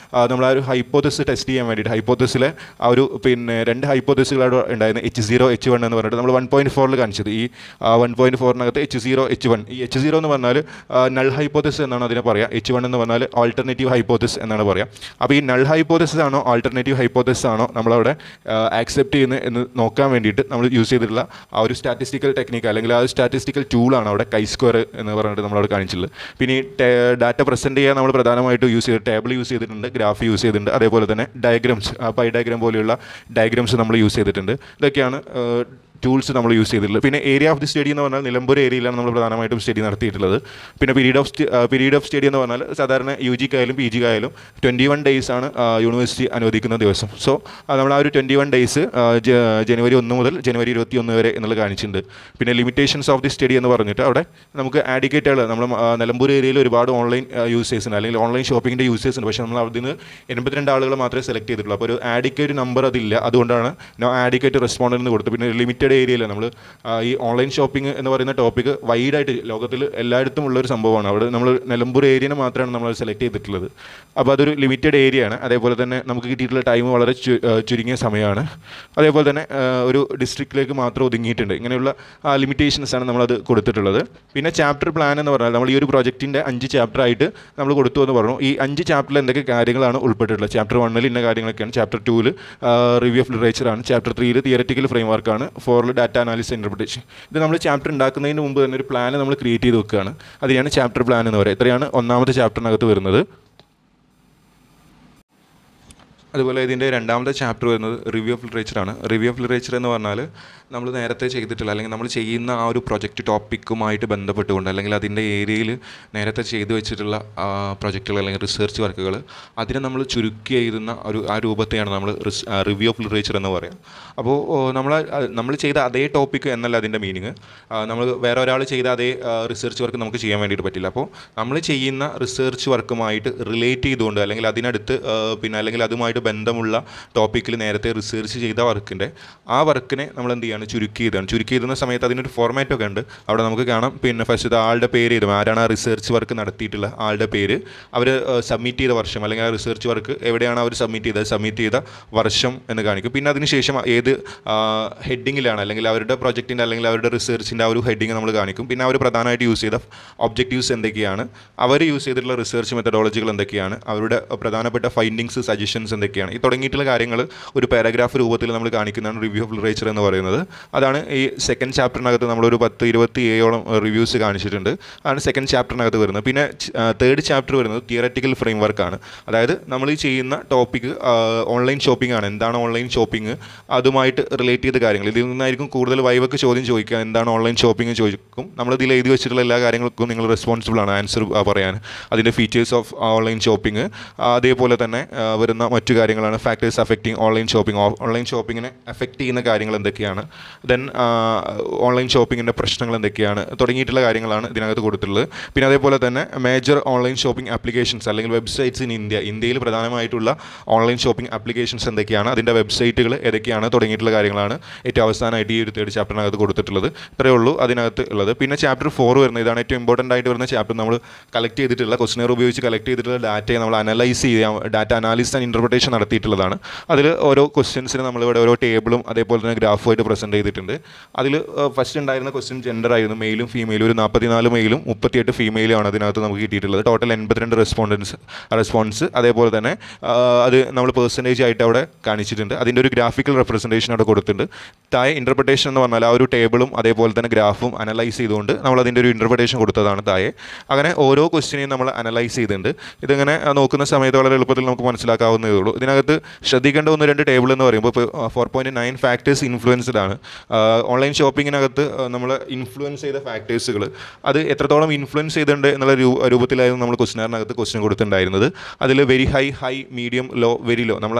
നമ്മൾ ആ ഒരു ഹൈപ്പോത്തസിസ് ടെസ്റ്റ് ചെയ്യാൻ വേണ്ടിയിട്ട് ഹൈപ്പോത്തസിലെ ആ ഒരു പിന്നെ 2 ഹൈപ്പോത്തസികളാണ് ഉണ്ടായിരുന്നത്. H0, H1 എന്ന് പറഞ്ഞിട്ട് നമ്മൾ 1.4 കാണിച്ചത്. ഈ 1.4-നകത്ത് H0, H1. ഈ H0 എന്ന് പറഞ്ഞാൽ നൾ ഹൈപ്പോത്തസിസ് എന്നാണ് അതിനെ പറയുക. H1 എന്ന് പറഞ്ഞാൽ ആൾട്ടർനേറ്റീവ് ഹൈപ്പോത്തസിസ് എന്നാണ് പറയുക. അപ്പോൾ ഈ നൾ ഹൈപ്പോത്തസിസ് ആണോ ആൾട്ടർനേറ്റീവ് ഹൈപ്പോത്തസിസ് ആണോ നമ്മളവിടെ ആക്സെപ്റ്റ് ചെയ്യുന്നത് എന്ന് നോക്കാൻ വേണ്ടിയിട്ട് നമ്മൾ യൂസ് ചെയ്തിട്ടുള്ള ആ ഒരു സ്റ്റാറ്റിസ്റ്റിക്കൽ ടെക്നിക്ക് അല്ലെങ്കിൽ ആ ഒരു സ്റ്റാറ്റിസ്റ്റിക്കൽ ടൂളാണ് അവിടെ കൈ സ്ക്വയർ എന്ന് പറഞ്ഞിട്ട് നമ്മളവിടെ കാണിച്ചിട്ടുള്ളത്. പിന്നെ ഈ ഡാറ്റ പ്രസൻറ്റ് ചെയ്യാൻ നമ്മൾ പ്രധാനമായിട്ട് യൂസ് ചെയ്ത് ടേബിൾ യൂസ് ചെയ്തിട്ടുണ്ട്, ഗ്രാഫ് യൂസ് ചെയ്തിട്ടുണ്ട്. അതേപോലെ തന്നെ ഡയഗ്രംസ്, പൈ ഡയഗ്രാം പോലെയുള്ള ഡയഗ്രംസ് നമ്മൾ യൂസ് ചെയ്തിട്ടുണ്ട്. ഇതൊക്കെയാണ് ടൂൾസ് നമ്മൾ യൂസ് ചെയ്തിട്ടുള്ളത്. പിന്നെ ഏരിയ ഓഫ് ദി സ്റ്റഡി എന്ന് പറഞ്ഞാൽ നിലമ്പൂർ ഏരിയയിലാണ് നമ്മൾ പ്രധാനമായിട്ടും സ്റ്റഡി നടത്തിയിട്ടുള്ളത്. പിന്നെ പീരീഡ് ഓഫ് സ്റ്റഡി എന്ന് പറഞ്ഞാൽ സാധാരണ UG-ക്കായാലും PG-ക്കായാലും 21 days ആണ് യൂണിവേഴ്സിറ്റി അനുവദിക്കുന്ന ദിവസം. സോ നമ്മൾ ആ ഒരു 21 days ജനുവരി 1 മുതൽ ജനുവരി 21 വരെ എന്നുള്ളത് കാണിച്ചിട്ടുണ്ട്. പിന്നെ ലിമിറ്റേഷൻസ് ഓഫ് ദി സ്റ്റഡി എന്ന് പറഞ്ഞിട്ട് അവിടെ നമുക്ക് ആഡിക്കേറ്റുകൾ നമ്മൾ നിലമ്പൂർ ഏരിയയിൽ ഒരുപാട് ഓൺലൈൻ യൂസേഴ്സ് ഉണ്ട് അല്ലെങ്കിൽ ഓൺലൈൻ ഷോപ്പിങ്ങിൻ്റെ യൂസേഴ്സ് ഉണ്ട്. പക്ഷേ നമ്മൾ അതിൽ നിന്ന് 82 ആളുകൾ മാത്രമേ സെലക്ട് ചെയ്തിട്ടുള്ളൂ. അപ്പോൾ ഒരു ആഡിക്കേറ്റ് നമ്പർ അതില്ല. അതുകൊണ്ടാണ് ആഡിക്കേറ്റ് റെസ്പോണ്ടൻ്റ് എന്ന് കൊടുത്തത്. പിന്നെ ലിമിറ്റഡ് ഏരിയയിൽ നമ്മൾ ഈ ഓൺലൈൻ ഷോപ്പിംഗ് എന്ന് പറയുന്ന ടോപ്പിക്ക് വൈഡായിട്ട് ലോകത്തിൽ എല്ലായിടത്തും ഉള്ളൊരു സംഭവമാണ്. അവിടെ നമ്മൾ നിലമ്പൂർ ഏരിയനെ മാത്രമാണ് നമ്മൾ സെലക്ട് ചെയ്തിട്ടുള്ളത്. അപ്പോൾ അതൊരു ലിമിറ്റഡ് ഏരിയയാണ്. അതേപോലെ തന്നെ നമുക്ക് കിട്ടിയിട്ടുള്ള ടൈം വളരെ ചുരുങ്ങിയ സമയമാണ്. അതേപോലെ തന്നെ ഒരു ഡിസ്ട്രിക്റ്റിലേക്ക് മാത്രം ഒതുങ്ങിയിട്ടുണ്ട്. ഇങ്ങനെയുള്ള ലിമിറ്റേഷൻസാണ് നമ്മളത് കൊടുത്തിട്ടുള്ളത്. പിന്നെ ചാപ്റ്റർ പ്ലാൻ എന്ന് പറഞ്ഞാൽ നമ്മൾ ഈ ഒരു പ്രോജക്റ്റിൻ്റെ 5 ചാപ്റ്ററായിട്ട് നമ്മൾ കൊടുത്തു എന്ന് പറഞ്ഞു. ഈ 5 ചാപ്റ്ററിൽ എന്തൊക്കെ കാര്യങ്ങളാണ് ഉൾപ്പെട്ടിട്ടുള്ളത്. ചാപ്റ്റർ 1 ഇന്ന കാര്യങ്ങളൊക്കെയാണ്. ചാപ്റ്റർ 2 റിവ്യൂ ഓഫ് ലിറ്ററേച്ചറാണ്. ചാപ്റ്റർ 3 തിയററ്റിക്കൽ ഫ്രെയിംവർക്കാണ്. 4 ഡാറ്റ അനാലിസിസ് ഇൻ്റർപ്രിറ്റേഷൻ. ഇത് നമ്മൾ ചാപ്റ്റർ ഉണ്ടാക്കുന്നതിന് മുമ്പ് തന്നെ ഒരു പ്ലാൻ നമ്മൾ ക്രിയേറ്റ് ചെയ്ത് വെക്കുകയാണ്. അതിനെയാണ് ചാപ്റ്റർ പ്ലാൻ എന്ന് പറയുക. ഇത്രയാണ് 1ാമത്തെ ചാപ്റ്ററിനകത്ത് വരുന്നത്. അതുപോലെ ഇതിൻ്റെ 2ാമത്തെ ചാപ്റ്റർ വരുന്നത് റിവ്യൂ ഓഫ് ലിറ്ററേച്ചറാണ്. റിവ്യൂ ഓഫ് ലിറ്ററേച്ചർ എന്ന് പറഞ്ഞാൽ നമ്മൾ നേരത്തെ ചെയ്തിട്ടുള്ള അല്ലെങ്കിൽ നമ്മൾ ചെയ്യുന്ന ആ ഒരു പ്രൊജക്റ്റ് ടോപ്പിക്കുമായിട്ട് ബന്ധപ്പെട്ടുകൊണ്ട് അല്ലെങ്കിൽ അതിൻ്റെ ഏരിയയിൽ നേരത്തെ ചെയ്തു വെച്ചിട്ടുള്ള പ്രൊജക്റ്റുകൾ അല്ലെങ്കിൽ റിസർച്ച് വർക്കുകൾ അതിനെ നമ്മൾ ചുരുക്കി എഴുതുന്ന ആ രൂപത്തെയാണ് നമ്മൾ റിവ്യൂ ഓഫ് ലിറ്ററേച്ചർ എന്ന് പറയാം. അപ്പോൾ നമ്മൾ ചെയ്ത അതേ ടോപ്പിക്ക് എന്നല്ല അതിൻ്റെ മീനിങ്. നമ്മൾ വേറെ ഒരാൾ ചെയ്ത അതേ റിസർച്ച് വർക്ക് നമുക്ക് ചെയ്യാൻ വേണ്ടിയിട്ട് പറ്റില്ല. അപ്പോൾ നമ്മൾ ചെയ്യുന്ന റിസർച്ച് വർക്കുമായിട്ട് റിലേറ്റ് ചെയ്തുകൊണ്ട് അല്ലെങ്കിൽ അതിനടുത്ത് പിന്നെ അല്ലെങ്കിൽ അതുമായിട്ട് പ്രൊജക്റ്റുമായിട്ട് ബന്ധമുള്ള ടോപ്പിക്കിൽ നേരത്തെ റിസർച്ച് ചെയ്ത ആ വർക്കിനെ നമ്മൾ എന്ത് ചെയ്യാണ്, ചുരുക്കി ചെയ്തുന്ന സമയത്ത് അതിനൊരു ഫോർമാറ്റൊക്കെ ഉണ്ട്. അവിടെ നമുക്ക് കാണാം, പിന്നെ ഫസ്റ്റ് ആളുടെ പേര് ചെയ്തു, ആരാണ് ആ റിസർച്ച് വർക്ക് നടത്തിയിട്ടുള്ള ആളുടെ പേര്, അവർ സബ്മിറ്റ് ചെയ്ത വർഷം, അല്ലെങ്കിൽ ആ റിസർച്ച് വർക്ക് എവിടെയാണ് അവർ സബ്മിറ്റ് ചെയ്ത വർഷം എന്ന് കാണിക്കും. പിന്നെ അതിനുശേഷം ഏത് ഹെഡിങ്ങിലാണ്, അല്ലെങ്കിൽ അവരുടെ പ്രൊജക്റ്റിൻ്റെ അല്ലെങ്കിൽ അവരുടെ റിസർച്ചിൻ്റെ ആ ഒരു ഹെഡിങ് നമ്മൾ കാണിക്കും. പിന്നെ അവർ പ്രധാനമായിട്ട് യൂസ് ചെയ്ത ഒബ്ജക്റ്റീവ്സ് എന്തൊക്കെയാണ്, അവർ യൂസ് ചെയ്തിട്ടുള്ള റിസർച്ച് മെത്തഡോളജികൾ എന്തൊക്കെയാണ്, അവരുടെ പ്രധാനപ്പെട്ട ഫൈൻഡിങ്സ്, സജഷൻസ് എന്തൊക്കെയാണ്, ഈ തുടങ്ങിയിട്ടുള്ള കാര്യങ്ങൾ ഒരു പാരഗ്രാഫ് രൂപത്തിൽ നമ്മൾ കാണിക്കുന്നതാണ് റിവ്യൂ ഓഫ് ലിറ്ററേച്ചർ എന്ന് പറയുന്നത്. അതാണ് ഈ സെക്കൻഡ് ചാപ്റ്ററിനകത്ത് നമ്മളൊരു 10-27ഓളം റിവ്യൂസ് കാണിച്ചിട്ടുണ്ട്. അതാണ് സെക്കൻഡ് ചാപ്റ്ററിനകത്ത് വരുന്നത്. പിന്നെ തേർഡ് ചാപ്റ്റർ വരുന്നത് തിയററ്റിക്കൽ ഫ്രെയിം വർക്കാണ്. അതായത് നമ്മൾ ഈ ചെയ്യുന്ന ടോപ്പിക്ക് ഓൺലൈൻ ഷോപ്പിംഗ് ആണ്. എന്താണ് ഓൺലൈൻ ഷോപ്പിംഗ്, അതുമായിട്ട് റിലേറ്റ് ചെയ്ത കാര്യങ്ങൾ. ഇതിൽ നിന്നായിരിക്കും കൂടുതൽ വൈവൊക്കെ ചോദ്യം ചോദിക്കുക, എന്താണ് ഓൺലൈൻ ഷോപ്പിംഗ് ചോദിക്കും. നമ്മളിതിൽ എഴുതി വെച്ചിട്ടുള്ള എല്ലാ കാര്യങ്ങൾക്കും നിങ്ങൾ റെസ്പോൺസിബിൾ ആണ് ആൻസർ പറയാൻ. അതിൻ്റെ ഫീച്ചേഴ്സ് ഓഫ് ഓൺലൈൻ ഷോപ്പിംഗ്, അതേപോലെ തന്നെ വരുന്ന മറ്റു കാര്യങ്ങളാണ് factors affecting online shopping, online ഷോപ്പിങ്ങിനെ അഫക്റ്റ് ചെയ്യുന്ന കാര്യങ്ങൾ എന്തൊക്കെയാണ്, ദെൻ ഓൺലൈൻ ഷോപ്പിങ്ങിൻ്റെ പ്രശ്നങ്ങൾ എന്തൊക്കെയാണ് തുടങ്ങിയിട്ടുള്ള കാര്യങ്ങളാണ് ഇതിനകത്ത് കൊടുത്തിട്ടുള്ളത്. പിന്നെ അതേപോലെ തന്നെ മേജർ ഓൺലൈൻ ഷോപ്പിംഗ് ആപ്ലിക്കേഷൻസ് അല്ലെങ്കിൽ വെബ്സൈറ്റ്സ് ഇൻ ഇന്ത്യയിൽ പ്രധാനമായിട്ടുള്ള ഓൺലൈൻ ഷോപ്പിംഗ് ആപ്ലിക്കേഷൻസ് എന്തൊക്കെയാണ്, അതിൻ്റെ വെബ്സൈറ്റുകൾ ഏതൊക്കെയാണ് തുടങ്ങിയിട്ടുള്ള കാര്യങ്ങളാണ് ഏറ്റവും അവസാനമായിട്ട് ഈ ഒരു തേർഡ് ചാപ്റ്ററിനകത്ത് കൊടുത്തിട്ടുള്ളത്. ഇത്രയേ ഉള്ളൂ അതിനകത്ത് ഉള്ളത്. പിന്നെ ചാപ്റ്റർ 4 വരുന്നത്, ഇതാണ് ഏറ്റവും ഇമ്പോർട്ടൻ്റ് ആയിട്ട് വരുന്ന ചാപ്റ്റർ. നമ്മൾ കളക്ട് ചെയ്തിട്ടുള്ള ക്വസ്റ്റനെയർ ഉപയോഗിച്ച് കളക്ട് ചെയ്തിട്ടുള്ള ഡാറ്റയെ നമ്മൾ അനലൈസ് ചെയ്യാൻ, ഡാറ്റ അനാലിസിസ് ആൻഡ് ഇൻ്റർപ്രിട്ടേഷൻ നടത്തിയിട്ടുള്ളതാണ്. അതിൽ ഓരോ ക്വസ്റ്റ്യൻസിന് നമ്മളിവിടെ ഓരോ ടേബിളും അതേപോലെ തന്നെ ഗ്രാഫുമായിട്ട് പ്രസൻറ്റ് ചെയ്തിട്ടുണ്ട്. അതിൽ ഫസ്റ്റ് ഉണ്ടായിരുന്ന ക്വസ്റ്റ്യൻ ജെൻഡർ ആയിരുന്നു, മെയിലും ഫീമെയിലും. ഒരു 44 മെയിലും 38 ഫീമെയിലും ആണ് അതിനകത്ത് നമുക്ക് കിട്ടിയിട്ടുള്ളത്. Total 82 response. അതേപോലെ തന്നെ അത് നമ്മൾ പെർസെൻറ്റേജ് ആയിട്ട് അവിടെ കാണിച്ചിട്ടുണ്ട്. അതിൻ്റെ ഒരു ഗ്രാഫിക്കൽ റെപ്രസെൻറ്റേഷൻ അവിടെ കൊടുത്തിട്ടുണ്ട്. താഴെ ഇൻ്റർപ്രിട്ടേഷൻ എന്ന് പറഞ്ഞാൽ ആ ഒരു ടേബിളും അതേപോലെ തന്നെ ഗ്രാഫും അനലൈസ് ചെയ്തുകൊണ്ട് നമ്മൾ അതിൻ്റെ ഒരു ഇൻ്റർപ്രിട്ടേഷൻ കൊടുത്തതാണ് താഴെ. അങ്ങനെ ഓരോ ക്വസ്റ്റ്യനെയും നമ്മൾ അനലൈസ് ചെയ്തിട്ടുണ്ട്. ഇതിങ്ങനെ നോക്കുന്ന സമയത്ത് വളരെ എളുപ്പത്തിൽ നമുക്ക് മനസ്സിലാക്കാവുന്നതേ ഉള്ളൂ. ഇതിനകത്ത് ശ്രദ്ധിക്കേണ്ട 1-2 ടേബിൾ എന്ന് പറയുമ്പോൾ ഇപ്പോൾ 4.9 ഫാക്ടേഴ്സ് ഇൻഫ്ലുവൻസ്ഡ് ആണ്. ഓൺലൈൻ ഷോപ്പിങ്ങിനകത്ത് നമ്മൾ ഇൻഫ്ലുവൻസ് ചെയ്ത ഫാക്ടേഴ്സുകൾ അത് എത്രത്തോളം ഇൻഫ്ലുവൻസ് ചെയ്തിട്ടുണ്ട് എന്നുള്ള രൂപത്തിലായിരുന്നു നമ്മൾ ക്വസ്റ്റ്യനറിനകത്ത് ക്വസ്റ്റ്യൻ കൊടുത്തിട്ടുണ്ടായിരുന്നത്. അതിൽ very high, medium, low, very low. നമ്മൾ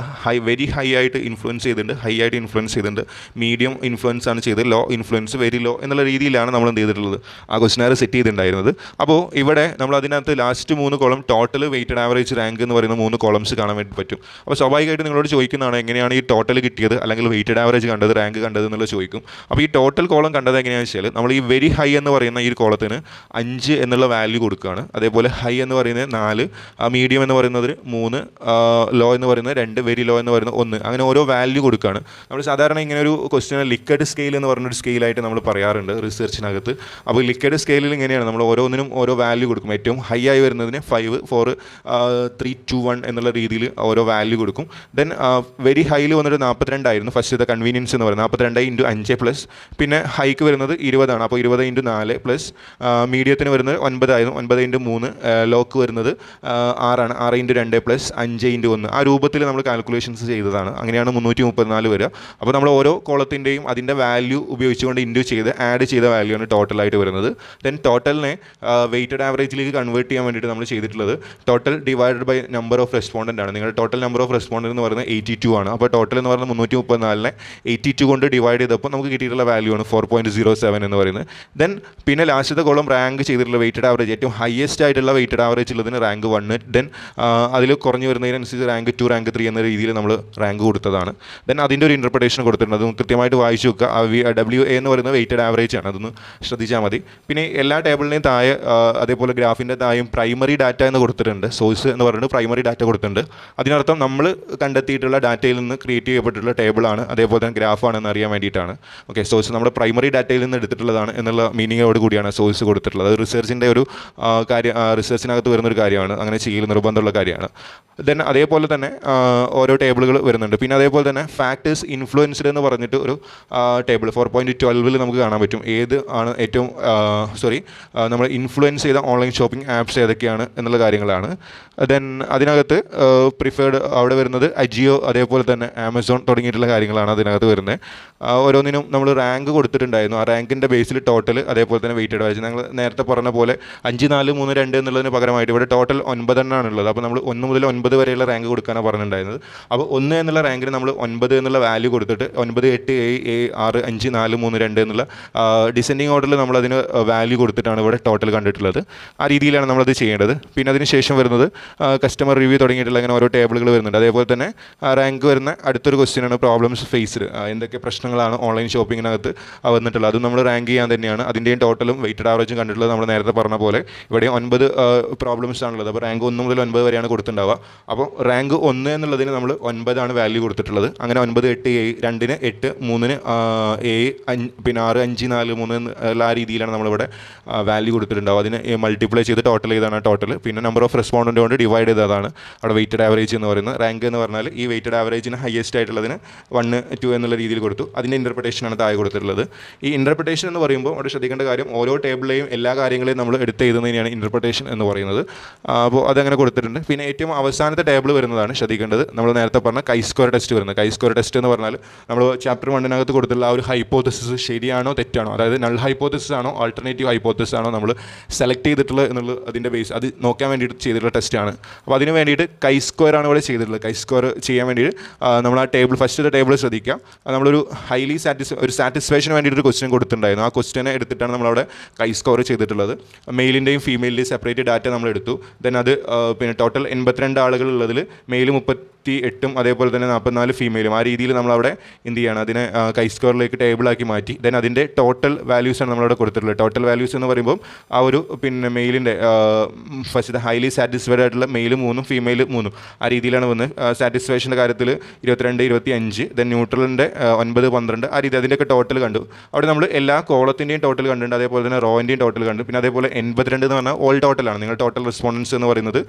വെരി ഹൈ ആയിട്ട് ഇൻഫ്ലുവൻസ് ചെയ്തിട്ടുണ്ട്, ഹൈ ആയിട്ട് ഇൻഫ്ലുവൻസ് ചെയ്തിട്ടുണ്ട്, മീഡിയം ഇൻഫ്ലുവൻസ് ആണ് ചെയ്തത്, ലോ ഇൻഫ്ലുവൻസ്, വെരി ലോ എന്നുള്ള രീതിയിലാണ് നമ്മൾ എന്ത് ചെയ്തിട്ടുള്ളത്, ആ ക്വസ്റ്റ്യനറി സെറ്റ് ചെയ്തിട്ടുണ്ടായിരുന്നത്. അപ്പോൾ ഇവിടെ നമ്മൾ അതിനകത്ത് last 3 column total weighted average rank എന്ന് പറയുന്ന 3 കോളംസ് കാണാൻ വേണ്ടി പറ്റും. അപ്പോൾ സ്വാഭാവികമായിട്ട് നിങ്ങളോട് ചോദിക്കുന്നതാണ്, എങ്ങനെയാണ് ഈ ടോട്ടൽ കിട്ടിയത് അല്ലെങ്കിൽ വെയ്റ്റഡ് ആവറേജ് കണ്ടത്, റാങ്ക് കണ്ടത് എന്നുള്ളത് ചോദിക്കും. അപ്പോൾ ഈ ടോട്ടൽ കോളം കണ്ടത് എങ്ങനെയാണെന്ന് വെച്ചാൽ നമ്മൾ ഈ വെരി ഹൈ എന്ന് പറയുന്ന ഈ കോളത്തിന് 5 എന്നുള്ള വാല്യൂ കൊടുക്കുകയാണ്. അതേപോലെ ഹൈ എന്ന് പറയുന്നത് 4, മീഡിയം എന്ന് പറയുന്നത് 3, ലോ എന്ന് പറയുന്നത് 2, വെരി ലോ എന്ന് പറയുന്നത് 1. അങ്ങനെ ഓരോ വാല്യൂ കൊടുക്കുകയാണ്. നമ്മൾ സാധാരണ ഇങ്ങനെ ഒരു ക്വസ്റ്റ്യൻ ലിക്കഡ് സ്കെയിൽ എന്ന് പറഞ്ഞൊരു സ്കെയിലായിട്ട് നമ്മൾ പറയാറുണ്ട് റിസർച്ചിനകത്ത്. അപ്പോൾ ലിക്കഡ് സ്കെയിലിൽ ഇങ്ങനെയാണ്, നമ്മൾ ഓരോന്നിനും ഓരോ വാല്യൂ കൊടുക്കും. ഏറ്റവും ഹൈ ആയി വരുന്നതിന് 5, 4, 3, 2, 1 എന്നുള്ള രീതിയിൽ ഓരോ വാല്യൂ കൊടുക്കും. ദെൻ വെരി ഹൈയിൽ വന്നിട്ട് 42 ആയിരുന്നു ഫസ്റ്റ് കൺവീനിയൻസ് എന്ന് പറയുന്നത്, 42 × 5 പ്ലസ്. പിന്നെ ഹൈക്ക് വരുന്നത് 20 ആണ്, അപ്പോൾ 20 × 4 പ്ലസ്. മീഡിയത്തിന് വരുന്നത് 9 ആയിരുന്നു, 9 × 3. ലോക്ക് വരുന്നത് 6 ആണ്, 6 × 2 പ്ലസ് 5 × 1. ആ രൂപത്തിൽ നമ്മൾ കാൽക്കുലേഷൻസ് ചെയ്തതാണ്. അങ്ങനെയാണ് 334 വരിക. അപ്പോൾ നമ്മൾ ഓരോ കോളത്തിൻ്റെയും അതിൻ്റെ വാല്യൂ ഉപയോഗിച്ചുകൊണ്ട് ഇൻഡ്യൂ ചെയ്ത് ആഡ് ചെയ്ത വാല്യൂ ആണ് ടോട്ടലായിട്ട് വരുന്നത്. ദെൻ ടോട്ടലിനെ വെയ്റ്റഡ് ആവറേജിലേക്ക് കൺവേർട്ട് ചെയ്യാൻ വേണ്ടിയിട്ട് നമ്മൾ ചെയ്തിട്ടുള്ളത് total divided by number of respondent ആണ്. നിങ്ങളുടെ ടോട്ടൽ നമ്പർ ഓഫ് റെസ്പോണ്ടൻ്റ് എന്ന് പറയുന്നത് 82 ആണ്. അപ്പോൾ ടോട്ടൽ എന്ന് പറയുന്നത് 334നെ 82 കൊണ്ട് ഡിവൈഡ് ചെയ്തപ്പോൾ നമുക്ക് കിട്ടിയിട്ടുള്ള വാല്യൂ ആണ് 4.07 എന്ന് പറയുന്നത്. ദെൻ പിന്നെ ലാസ്റ്റത്തെ കോളം റാങ്ക് ചെയ്തിട്ടുള്ള വെയ്റ്റഡ് ആവറേജ്, ഏറ്റവും ഹയസ്റ്റ് ആയിട്ടുള്ള വെയ്റ്റഡ് ആവറേജ് ഉള്ളതിന് റാങ്ക് 1. ദെൻ അതിൽ കുറഞ്ഞു വരുന്നതിനനുസരിച്ച് റാങ്ക് 2, റാങ്ക് 3 എന്ന രീതിയിൽ നമ്മൾ റാങ്ക് കൊടുത്തതാണ്. ദെൻ അതിൻ്റെ ഒരു ഇൻ്റർപ്രിട്ടേഷൻ കൊടുത്തിട്ടുണ്ട്, അത് കൃത്യമായിട്ട് വായിച്ചു വെക്കുക. WA എന്ന് പറയുന്നത് വെയ്റ്റഡ് ആവറേജ് ആണ്, അതൊന്ന് ശ്രദ്ധിച്ചാൽ മതി. പിന്നെ എല്ലാ ടേബിളിനെയും താഴെ അതേപോലെ ഗ്രാഫിൻ്റെ താഴെയും പ്രൈമറി ഡാറ്റ എന്ന് കൊടുത്തിട്ടുണ്ട്. സോഴ്സ് എന്ന് പറഞ്ഞിട്ട് പ്രൈമറി ഡാറ്റ കൊടുത്തിട്ടുണ്ട്. അതിനർത്ഥം നമ്മൾ കണ്ടെത്തിയിട്ടുള്ള ഡാറ്റയിൽ നിന്ന് ക്രിയേറ്റ് ചെയ്യപ്പെട്ടിട്ടുള്ള ടേബിളാണ്, അതേപോലെ തന്നെ ഗ്രാഫാണെന്ന് അറിയാൻ വേണ്ടിയിട്ടാണ്. ഓക്കെ, സോഴ്സ് നമ്മുടെ പ്രൈമറി ഡാറ്റയിൽ നിന്ന് എടുത്തിട്ടുള്ളതാണ് എന്നുള്ള മീനിങ്ങോട് കൂടിയാണ് സോഴ്സ് കൊടുത്തിട്ടുള്ളത്. അത് റിസർച്ചിൻ്റെ ഒരു കാര്യം, റിസർച്ചിനകത്ത് വരുന്നൊരു കാര്യമാണ്, അങ്ങനെ ചെയ്യൽ നിർബന്ധമുള്ള കാര്യമാണ്. ദെൻ അതേപോലെ തന്നെ ഓരോ ടേബിളുകൾ വരുന്നുണ്ട്. പിന്നെ അതേപോലെ തന്നെ ഫാക്ടേഴ്സ് ഇൻഫ്ലുവൻസ്ഡ് എന്ന് പറഞ്ഞിട്ട് ഒരു ടേബിൾ 4.12 നമുക്ക് കാണാൻ പറ്റും. ഏത് ആണ് ഏറ്റവും നമ്മൾ ഇൻഫ്ലുവൻസ് ചെയ്ത ഓൺലൈൻ ഷോപ്പിംഗ് ആപ്സ് ഏതൊക്കെയാണ് എന്നുള്ള കാര്യങ്ങളാണ്. ദെൻ അതിനകത്ത് പ്രിഫേർഡ് അവിടെ വരുന്നത് അജിയോ, അതേപോലെ തന്നെ ആമസോൺ തുടങ്ങിയിട്ടുള്ള കാര്യങ്ങളാണ് അതിനകത്ത് വരുന്നത്. ഓരോന്നിനും നമ്മൾ റാങ്ക് കൊടുത്തിട്ടുണ്ടായിരുന്നു. ആ റാങ്കിൻ്റെ ബേസിൽ ടോട്ടൽ, അതേപോലെ തന്നെ വെയ്റ്റഡ് ആവറേജ്. ഞങ്ങൾ നേരത്തെ പറഞ്ഞ പോലെ 5, 4, 3, 2 എന്നുള്ളതിന് പകരമായിട്ട് ഇവിടെ ടോട്ടൽ 9 എണ്ണാണുള്ളത്. അപ്പോൾ നമ്മൾ 1 മുതൽ 9 വരെയുള്ള റാങ്ക് കൊടുക്കാനാണ് പറഞ്ഞിട്ടുണ്ടായിരുന്നത്. അപ്പോൾ 1 എന്നുള്ള റാങ്കിന് നമ്മൾ 9 എന്നുള്ള വാല്യൂ കൊടുത്തിട്ട് 9, 8, 7, 6, 5, 4, 3, 2 എന്നുള്ള ഡിസെൻഡിങ് ഓർഡറിൽ നമ്മളതിന് വാല്യൂ കൊടുത്തിട്ടാണ് ഇവിടെ ടോട്ടൽ കണ്ടിട്ടുള്ളത്. ആ രീതിയിലാണ് നമ്മളത് ചെയ്യേണ്ടത്. പിന്നെ അതിന് ശേഷം വരുന്നത് കസ്റ്റമർ റിവ്യൂ തുടങ്ങിയിട്ടുള്ള അങ്ങനെ ഓരോ ടേബിളുകൾ വരുന്നുണ്ട്. വരുന്നുണ്ട്. അതേപോലെ തന്നെ റാങ്ക് വരുന്ന അടുത്തൊരു ക്വസ്റ്റ്യനാണ് പ്രോബ്ലംസ് ഫേസ്ഡ്. എന്തൊക്കെ പ്രശ്നങ്ങളാണ് ഓൺലൈൻ ഷോപ്പിങ്ങിനകത്ത് വന്നിട്ടുള്ളത്, അതും നമ്മൾ റാങ്ക് ചെയ്യാൻ തന്നെയാണ്. അതിൻ്റെയും ടോട്ടലും വെയിറ്റഡ് ആവറേജും കണ്ടിട്ടുള്ളത് നമ്മൾ നേരത്തെ പറഞ്ഞ പോലെ ഇവിടെ 9 പ്രോബ്ലംസ് ആണുള്ളത്. അപ്പോൾ റാങ്ക് 1 മുതൽ 9 വരെയാണ് കൊടുത്തിട്ടുണ്ടാവുക. അപ്പോൾ റാങ്ക് 1 എന്നുള്ളതിന് നമ്മൾ 9 വാല്യൂ കൊടുത്തിട്ടുള്ളത്. അങ്ങനെ 9, 8, 7, 2-ന് 8, 3-ന് 7, 5, പിന്നെ 6, 5, 4, 3 ആ രീതിയിലാണ് നമ്മളിവിടെ വാല്യൂ കൊടുത്തിട്ടുണ്ടാവും. അതിന് മൾട്ടിപ്ലൈ ചെയ്ത് ടോട്ടൽ ചെയ്താണ് ടോട്ടൽ. പിന്നെ നമ്പർ ഓഫ് റെസ്പോണ്ടൻ്റ് കൊണ്ട് ഡിവൈഡ് ചെയ്തതാണ് അവിടെ വെയിറ്റഡ് ആവറേജ് എന്ന് പറയുന്നത്. റാങ്ക് എന്ന് പറഞ്ഞാൽ ഈ വെയിറ്റഡ് ആവറേജിന് ഹയസ്റ്റ് ആയിട്ടുള്ളതിന് 1, 2 എന്നുള്ള രീതിയിൽ കൊടുത്തു. അതിൻ്റെ ഇൻ്റർപ്രിട്ടേഷനാണ് താഴെ കൊടുത്തിട്ടുള്ളത്. ഈ ഇൻ്റർപ്രിട്ടേഷൻ എന്ന് പറയുമ്പോൾ അവിടെ ശ്രദ്ധിക്കേണ്ട കാര്യം, ഓരോ ടേബിളിലെയും എല്ലാ കാര്യങ്ങളെയും നമ്മൾ എടുത്ത് എഴുതുന്നതിനെയാണ് ഇൻ്റർപ്രിട്ടേഷൻ എന്ന് പറയുന്നത്. അപ്പോൾ അതങ്ങനെ കൊടുത്തിട്ടുണ്ട്. പിന്നെ ഏറ്റവും അവസാനത്തെ ടേബിൾ വരുന്നതാണ് ശ്രദ്ധിക്കേണ്ടത്, നമ്മൾ നേരത്തെ പറഞ്ഞ കൈ സ്ക്വയർ ടെസ്റ്റ് വരുന്നത്. കൈ സ്ക്വയർ ടെസ്റ്റ് എന്ന് പറഞ്ഞാൽ നമ്മൾ ചാപ്റ്റർ 1-നകത്ത് കൊടുത്തിട്ടുള്ള ആ ഒരു ഹൈപ്പോത്തസിസ് ശരിയാണോ തെറ്റാണോ, അതായത് നൾ ഹൈപ്പോത്തസിസ് ആണോ ആൾട്ടർനേറ്റീവ് ഹൈപ്പോത്തസിസ് ആണോ നമ്മൾ സെലക്ട് ചെയ്തിട്ടുള്ളത് എന്നുള്ളത് അതിൻ്റെ ബേസ് അത് നോക്കാൻ വേണ്ടിയിട്ട് ചെയ്തിട്ടുള്ള ടെസ്റ്റാണ്. അപ്പോൾ അതിന് വേണ്ടിയിട്ട് കൈ സ്ക്വയർ ആണ് ഇവിടെ ചെയ്തിട്ടുള്ളത്. കൈ സ്ക്വയർ ചെയ്യാൻ വേണ്ടിയിട്ട് നമ്മൾ ആ ടേബിൾ ഫസ്റ്റത്തെ ടേബിൾ ശ്രദ്ധിക്കുക. നമ്മളൊരു ഹൈലി ഒരു സാറ്റിസ്ഫാക്ഷന് വേണ്ടിയിട്ടൊരു ക്വസ്റ്റ്യൻ കൊടുത്തിട്ടുണ്ടായിരുന്നു. ആ ക്വസ്റ്റ്യനെ എടുത്തിട്ടാണ് നമ്മളവിടെ കൈ സ്കോർ ചെയ്തിട്ടുള്ളത്. മെയിലിൻ്റെയും ഫീമെയിലിൻ്റെയും സെപ്പറേറ്റ് ഡാറ്റ നമ്മൾ എടുത്തു. ദെൻ അത് പിന്നെ ടോട്ടൽ 82 ആളുകളുള്ളതിൽ മെയിൽ 38-ഉം അതേപോലെ തന്നെ 44 ഫീമെയിലും, ആ രീതിയിൽ നമ്മളവിടെ എന്ത് ചെയ്യണം, അതിനെ കൈ സ്കോറിലേക്ക് ടേബിളാക്കി മാറ്റി. ദെൻ അതിൻ്റെ ടോട്ടൽ വാല്യൂസാണ് നമ്മളവിടെ കൊടുത്തിട്ടുള്ളത്. ടോട്ടൽ വാല്യൂസ് എന്ന് പറയുമ്പോൾ ആ ഒരു പിന്നെ മെയിലിൻ്റെ ഫസ്റ്റ് ഹൈലി സാറ്റിസ്ഫൈഡ് ആയിട്ടുള്ള മെയിൽ 3, ഫീമെയിൽ 3, ആ രീതിയിലാണ് വന്നത്. സാറ്റിസ്ഫാക്ഷൻ്റെ കാര്യത്തിൽ 22, 25, ദെൻ ന്യൂട്രലിൻ്റെ 9, 12, ആ രീതി അതിൻ്റെയൊക്കെ ടോട്ടൽ കണ്ടു. അവിടെ നമ്മൾ എല്ലാ കോളത്തിൻ്റെയും ടോട്ടൽ കണ്ടിട്ടുണ്ട്, അതേപോലെ തന്നെ റോയിൻ്റെയും ടോട്ടൽ കണ്ടു. പിന്നെ അതേപോലെ 82 എന്ന് പറഞ്ഞാൽ ഓൾ ടോട്ടലാണ്. നിങ്ങൾ ടോട്ടൽ റെസ്പോണ്ടൻസ് എന്ന് പറയുന്നത്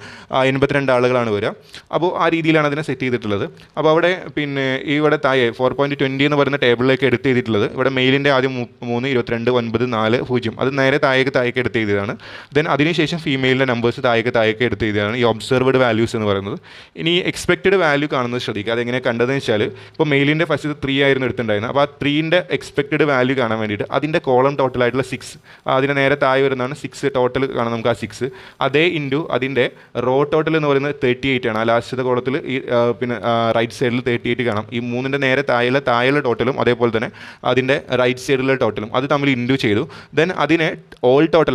82 ആളുകളാണ് വരിക. അപ്പോൾ ആ രീതിയിലാണ് അതിനെ സെറ്റ് ചെയ്തിട്ടുള്ളത്. അപ്പോൾ അവിടെ പിന്നെ ഇവിടെ താഴെ 4.20 എന്ന് പറയുന്ന ടേബിളിലേക്ക് എടുത്ത് ചെയ്തിട്ടുള്ളത്. ഇവിടെ മെയിലിൻ്റെ ആദ്യം 3, 22, 9, 4, 0 അത് നേരെ താഴേക്ക് എടുത്ത് ചെയ്തതാണ്. ദെൻ അതിനുശേഷം ഫീമെയിലിൻ്റെ നമ്പേഴ്സ് താഴേക്ക് എടുത്ത് ചെയ്തതാണ് ഈ ഒബ്സർവ്ഡ് വാല്യൂസ് എന്ന് പറയുന്നത്. ഇനി എക്സ്പെക്റ്റഡ് വാല്യൂ കാണുന്നത് ശ്രദ്ധിക്കുക. അതെങ്ങനെ കണ്ടതെന്ന് വെച്ചാൽ, ഇപ്പോൾ മെയിലിൻ്റെ ഫസ്റ്റ് 3 ആയിരുന്നു എടുത്തിട്ടുണ്ടായിരുന്നത്. അപ്പോൾ ആ 3ൻ്റെ എക്സ്പെക്റ്റഡ് വാല്യൂ കാണാൻ വേണ്ടിയിട്ട് അതിൻ്റെ കോളം ടോട്ടലായിട്ടുള്ള 6, അതിന് നേരെ താഴെ വരുന്നതാണ് 6 ടോട്ടൽ കാണാം നമുക്ക്. ആ 6 അതേ ഇൻറ്റു അതിൻ്റെ റോ ടോട്ടൽ എന്ന് പറയുന്നത് 38 ആണ്. ആ ലാസ്റ്റത്തെ കോളത്തിൽ ഈ പിന്നെ റൈറ്റ് സൈഡിൽ 38 കാണാം. ഈ 3ൻ്റെ നേരെ താഴെയുള്ള ടോട്ടലും അതേപോലെ തന്നെ അതിൻ്റെ റൈറ്റ് സൈഡിലുള്ള ടോട്ടലും അത് തമ്മിൽ ഇൻറ്റു ചെയ്തു. ദെൻ അതിനെ ഓൾ ടോട്ടൽ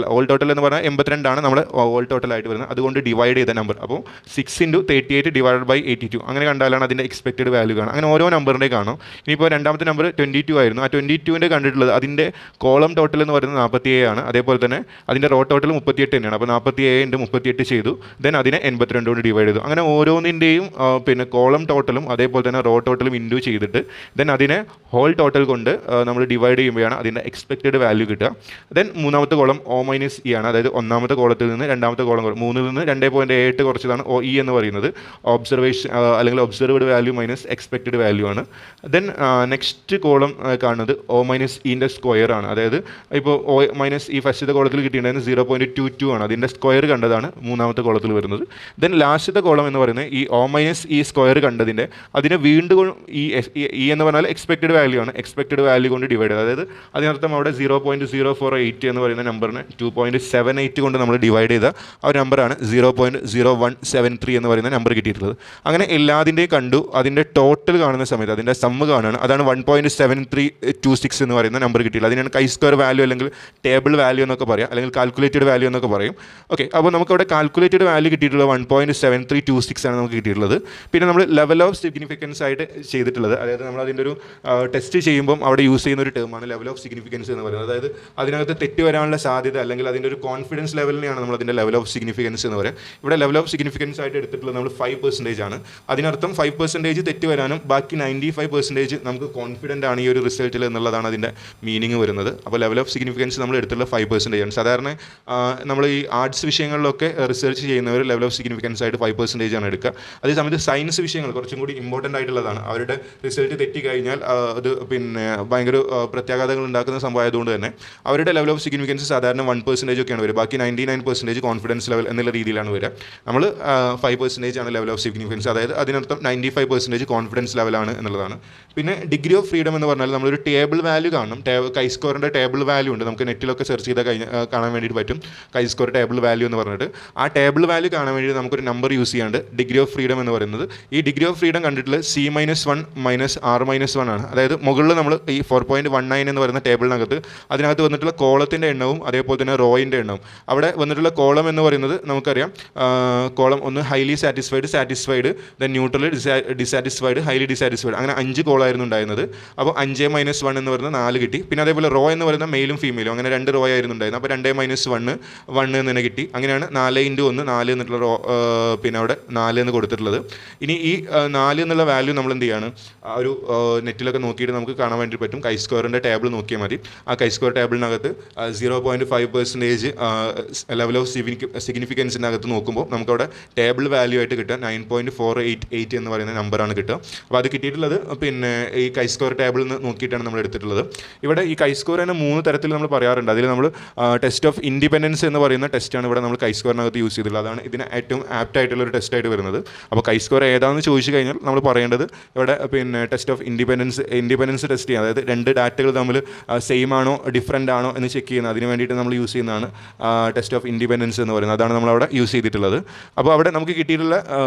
എന്ന് പറഞ്ഞാൽ 82 ആണ് നമ്മൾ ഓൾ ടോട്ടലായിട്ട് വരുന്നത്. അതുകൊണ്ട് ഡിവൈഡ് ചെയ്ത നമ്പർ. അപ്പോൾ 6 × 38 ഡിവൈഡഡ് ബൈ 82 അങ്ങനെ കണ്ടാലാണ് അതിൻ്റെ എക്സ്പെക്റ്റഡ് വാല്യൂ കാണും. അങ്ങനെ ഓരോ നമ്പറിൻ്റെ കാണും. ഇനിയിപ്പോൾ രണ്ടാമത്തെ നമ്പർ 22 ആയിരുന്നു. ആ 22ൻ്റെ കണ്ടിട്ടുള്ളത് അതിൻ്റെ കോളം ടോട്ടൽ എന്ന് പറയുന്നത് 47 ആണ്. അതേപോലെ തന്നെ അതിൻ്റെ റോ ടോട്ടൽ 38 തന്നെയാണ്. അപ്പോൾ 47 × 38 ചെയ്തു. ദെൻ അതിനെ 82 കൊണ്ട് ഡിവൈഡ് ചെയ്തു. അങ്ങനെ ഓരോന്നിൻ്റെയും പിന്നെ കോളം ടോട്ടലും അതേപോലെ തന്നെ റോ ടോട്ടലും ഇൻറ്റു ചെയ്തിട്ട് ദെൻ അതിനെ ഹോൾ ടോട്ടൽ കൊണ്ട് നമ്മൾ ഡിവൈഡ് ചെയ്യുമ്പോഴാണ് അതിൻ്റെ എക്സ്പെക്റ്റഡ് വാല്യൂ കിട്ടുക. ദെൻ മൂന്നാമത്തെ കോളം O-E ആണ്. അതായത് ഒന്നാമത്തെ കോളത്തിൽ നിന്ന് രണ്ടാമത്തെ കോളം 3-ൽ നിന്ന് 2.7 കുറച്ചതാണ് OE എന്ന് പറയുന്നത്. ഒബ്സർവേഷൻ അല്ലെങ്കിൽ observed value minus expected value ആണ്. ദെൻ നെക്സ്റ്റ് കോളം കാണുന്നത് O-E സ്ക്വയർ ആണ്. അതായത് ഇപ്പോൾ O- ഫസ്റ്റത്തെ കോളത്തിൽ കിട്ടിയിട്ടുണ്ടായിരുന്നത് 0.22 ആണ്. അതിൻ്റെ സ്ക്വയർ കണ്ടതാണ് മൂന്നാമത്തെ കോളത്തിൽ വരുന്നത്. ദെൻ ലാസ്റ്റത്തെ കോളം എന്ന് പറയുന്നത് ഈ O- സ്ക്വയർ കണ്ടതിൻ്റെ അതിനെ വീണ്ടും ഈ എന്ന് പറഞ്ഞാൽ എക്സ്പെക്റ്റഡ് വാല്യൂ ആണ്. എക്സ്പെക്റ്റഡ് വാല്യൂ കൊണ്ട് ഡിവൈഡ് ചെയ്ത്, അതായത് അതിനർത്ഥം അവിടെ 0.048 എന്ന് പറയുന്ന നമ്പറിനെ 2.78 കൊണ്ട് നമ്മൾ ഡിവൈഡ് ചെയ്ത ആ ഒരു നമ്പറാണ് 0.0173 എന്ന് പറയുന്ന നമ്പർ കിട്ടിയിട്ടുള്ളത്. അങ്ങനെ എല്ലാതിൻ്റെയും കണ്ടു. അതിൻ്റെ ടോട്ടൽ കാണുന്ന സമയത്ത് അതിൻ്റെ സമ്മ് കാണുകയാണ്. അതാണ് 1.7326 എന്ന് പറയുന്ന നമ്പർ കിട്ടിയിട്ടുള്ളത്. അതിനാണ് കൈ സ്ക്വയർ വാല്യൂ അല്ലെങ്കിൽ ടേബിൾ വാല്യൂ എന്നൊക്കെ പറയാം, അല്ലെങ്കിൽ കാൽക്കുലേറ്റഡ് വാല്യൂ എന്നൊക്കെ പറയും. ഓക്കെ, അപ്പോൾ നമുക്കവിടെ കാൽക്കുലേറ്റഡ് വാല്യൂ കിട്ടിയിട്ടുള്ളത് 1.7326 ആണ് നമുക്ക് കിട്ടിയിട്ടുള്ളത്. പിന്നെ നമ്മൾ ലെവൽ ഓഫ് സിഗ്നിഫിക്കൻസ് ആയിട്ട് ചെയ്തിട്ടുള്ളത്, അതായത് നമ്മൾ അതിൻ്റെ ഒരു ടെസ്റ്റ് ചെയ്യുമ്പം അവിടെ യൂസ് ചെയ്യുന്ന ഒരു ടേമാണ് ലെവൽ ഓഫ് സിഗ്നിഫിക്കൻസ് എന്ന് പറയുന്നത്. അതായത് അതിനകത്ത് തെറ്റ് വരാനുള്ള സാധ്യത അല്ലെങ്കിൽ അതിൻ്റെ ഒരു കോൺഫിഡൻസ് ലെവലിനെയാണ് നമ്മൾ അതിൻ്റെ ലെവൽ ഓഫ് സിഗ്നിഫിക്കൻസ് എന്ന് പറയുക. ഇവിടെ ലെവൽ ഓഫ് സിഗ്നിഫിക്കൻസ് ആയിട്ട് എടുത്തിട്ടുള്ളത് നമ്മൾ 5% ആണ്. അതിനർത്ഥം 5% തെറ്റ് വരാനും ബാക്കി 95% നമുക്ക് കോൺഫിഡൻ്റ് ആണ് ഈ ഒരു റിസൾട്ടിൽ എന്നുള്ളതാണ് അതിൻ്റെ മീനിങ് വരുന്നത്. അപ്പോൾ ലെവൽ ഓഫ് സിഗ്നിഫിക്കൻസ് നമ്മൾ എടുത്തിട്ടുള്ള 5% ആണ്. സാധാരണ നമ്മൾ ഈ ആർട്സ് വിഷയങ്ങളിലൊക്കെ റിസർച്ച് ചെയ്യുന്നവർ ലെവൽ ഓഫ് സിഗ്നിഫിക്കൻസ് ആയിട്ട് 5% ആണ് എടുക്കുക. അതേസമയത്ത് സയൻസ് വിഷയങ്ങൾ കുറച്ചും കൂടി ഇമ്പോർട്ടൻ്റ് ആയിട്ടുള്ളതാണ്. അവരുടെ റിസൾട്ട് തെറ്റിക്കഴിഞ്ഞാൽ അത് പിന്നെ ഭയങ്കര പ്രത്യാഘാതങ്ങൾ ഉണ്ടാക്കുന്ന സംഭവമായതുകൊണ്ട് തന്നെ അവരുടെ ലെവൽ ഓഫ് സിഗ്നിഫിക്കൻസ് സാധാരണ 1% ഒക്കെയാണ് വരിക. ബാക്കി 99% കോൺഫിഡൻസ് ലെവൽ എന്നുള്ള രീതിയിലാണ് വരിക. നമ്മൾ 5% ആണ് ലെവൽ ഓഫ് സിഗ്നിഫിക്കൻസ്. അതായത് അതിനർത്ഥം 95% കോൺഫിഡൻസ് ലെവലാണ് എന്നുള്ളതാണ്. പിന്നെ ഡിഗ്രി ഓഫ് ഫ്രീഡം എന്ന് പറഞ്ഞാൽ നമ്മളൊരു ടേബിൾ വാല്യൂ കാണണം. കൈ സ്കോറിൻ്റെ ടേബിൾ വാല്യൂ ഉണ്ട്, നമുക്ക് നെറ്റിലൊക്കെ സെർച്ച് ചെയ്താൽ കാണാൻ വേണ്ടിയിട്ട് പറ്റും. കൈ സ്കോർ ടേബിൾ വാല്യൂ എന്ന് പറഞ്ഞിട്ട് ആ ടേബിൾ വാല്യൂ കാണാൻ വേണ്ടി നമുക്കൊരു നമ്പർ യൂസ് ചെയ്യാണ്ട് ഡിഗ്രി ഓഫ് ഫ്രീഡം എന്ന് പറയുന്നത് ഈ ഡിഗ്രി ഓഫ് ഫ്രീഡം കണ്ടിട്ടുള്ളത് C-1 മൈനസ് R-1 ആണ്. അതായത് മുകളിൽ നമ്മൾ ഈ 4.19 എന്ന് പറയുന്ന ടേബിളിനകത്ത് അതിനകത്ത് വന്നിട്ടുള്ള കോളത്തിൻ്റെ എണ്ണവും അതേപോലെ തന്നെ റോയിൻ്റെ എണ്ണവും. അവിടെ വന്നിട്ടുള്ള കോളം എന്ന് പറയുന്നത് നമുക്കറിയാം, കോളം ഒന്ന് highly satisfied, then neutral, dissatisfied, highly dissatisfied, അങ്ങനെ 5 കോളായിരുന്നു ഉണ്ടായിരുന്നത്. അപ്പോൾ 5-1 എന്ന് പറയുന്നത് 4 കിട്ടി. പിന്നെ അതേപോലെ റോ എന്ന് പറയുന്ന മെയിലും ഫീമെയിലും, അങ്ങനെ 2 റോ ആയിരുന്നു ഉണ്ടായിരുന്നത്. അപ്പോൾ 2-1 എന്ന് തന്നെ കിട്ടി. അങ്ങനെയാണ് 4x1 4 എന്നുള്ള റോ, പിന്നെ അവിടെ 4 എന്ന് കൊടുത്തിട്ടുള്ളത്. ഇനി ഈ 4 എന്നുള്ള വാല്യൂ നമ്മൾ എന്ത് ചെയ്യാണ്, ആ ഒരു നെറ്റിലൊക്കെ നോക്കിയിട്ട് നമുക്ക് കാണാൻ വേണ്ടി പറ്റും. കൈ സ്ക്വയറിൻ്റെ ടേബിൾ നോക്കിയാൽ മതി. ആ കൈ സ്ക്വയർ ടേബിളിനകത്ത് 0.5% ലെവൽ ഓഫ് സിഗ്നിഫിക്കൻസിനകത്ത് നോക്കുമ്പോൾ നമുക്കവിടെ ടേബിൾ വാല്യൂ ആയിട്ട് കിട്ടുക 9.488 എന്ന് പറയുന്ന നമ്പറാണ് കിട്ടുക. അപ്പോൾ അത് കിട്ടിയിട്ടുള്ളത് പിന്നെ ഈ കൈ സ്ക്വയർ ടേബിളിൽ നിന്ന് നോക്കിയിട്ടാണ് നമ്മൾ എടുത്തിട്ടുള്ളത്. ഇവിടെ ഈ കൈ സ്ക്വയർ തന്നെ 3 തരത്തിൽ നമ്മൾ പറയാറുണ്ട്. അതിൽ നമ്മൾ ടെസ്റ്റ് ഓഫ് ഇൻഡിപെൻഡൻസ് എന്ന് പറയുന്ന ടെസ്റ്റാണ് ഇവിടെ നമ്മൾ കൈ സ്ക്വയറിനകത്ത് യൂസ് ചെയ്തിട്ടുള്ളത്. അതാണ് ഇതിന് ഏറ്റവും ആപ്റ്റ് ആയിട്ടുള്ള ഒരു ടെസ്റ്റായിട്ട് വരുന്നത്. അപ്പോൾ കൈ സ്ക്വയർ ഏതാണെന്ന് ചോദിച്ചു കഴിഞ്ഞാൽ നമ്മൾ പറയേണ്ടത് ഇവിടെ പിന്നെ ടെസ്റ്റ് ഓഫ് ഇൻഡിപെൻഡൻസ് ടെസ്റ്റ് ചെയ്യുക. അതായത് 2 ഡാറ്റകൾ തമ്മിൽ സെയിം ആണോ ഡിഫറൻ്റ് ആണോ എന്ന് ചെക്ക് ചെയ്യുന്നത്. അതിന് വേണ്ടിയിട്ട് നമ്മൾ യൂസ് ചെയ്യുന്നതാണ് ടെസ്റ്റ് ഓഫ് ഇൻഡിപെൻഡൻസ് എന്ന് പറയുന്നത്. അതാണ് നമ്മളവിടെ യൂസ് ചെയ്തിട്ടുള്ളത്. അപ്പോൾ അവിടെ നമുക്ക് കിട്ടിയിട്ടുള്ള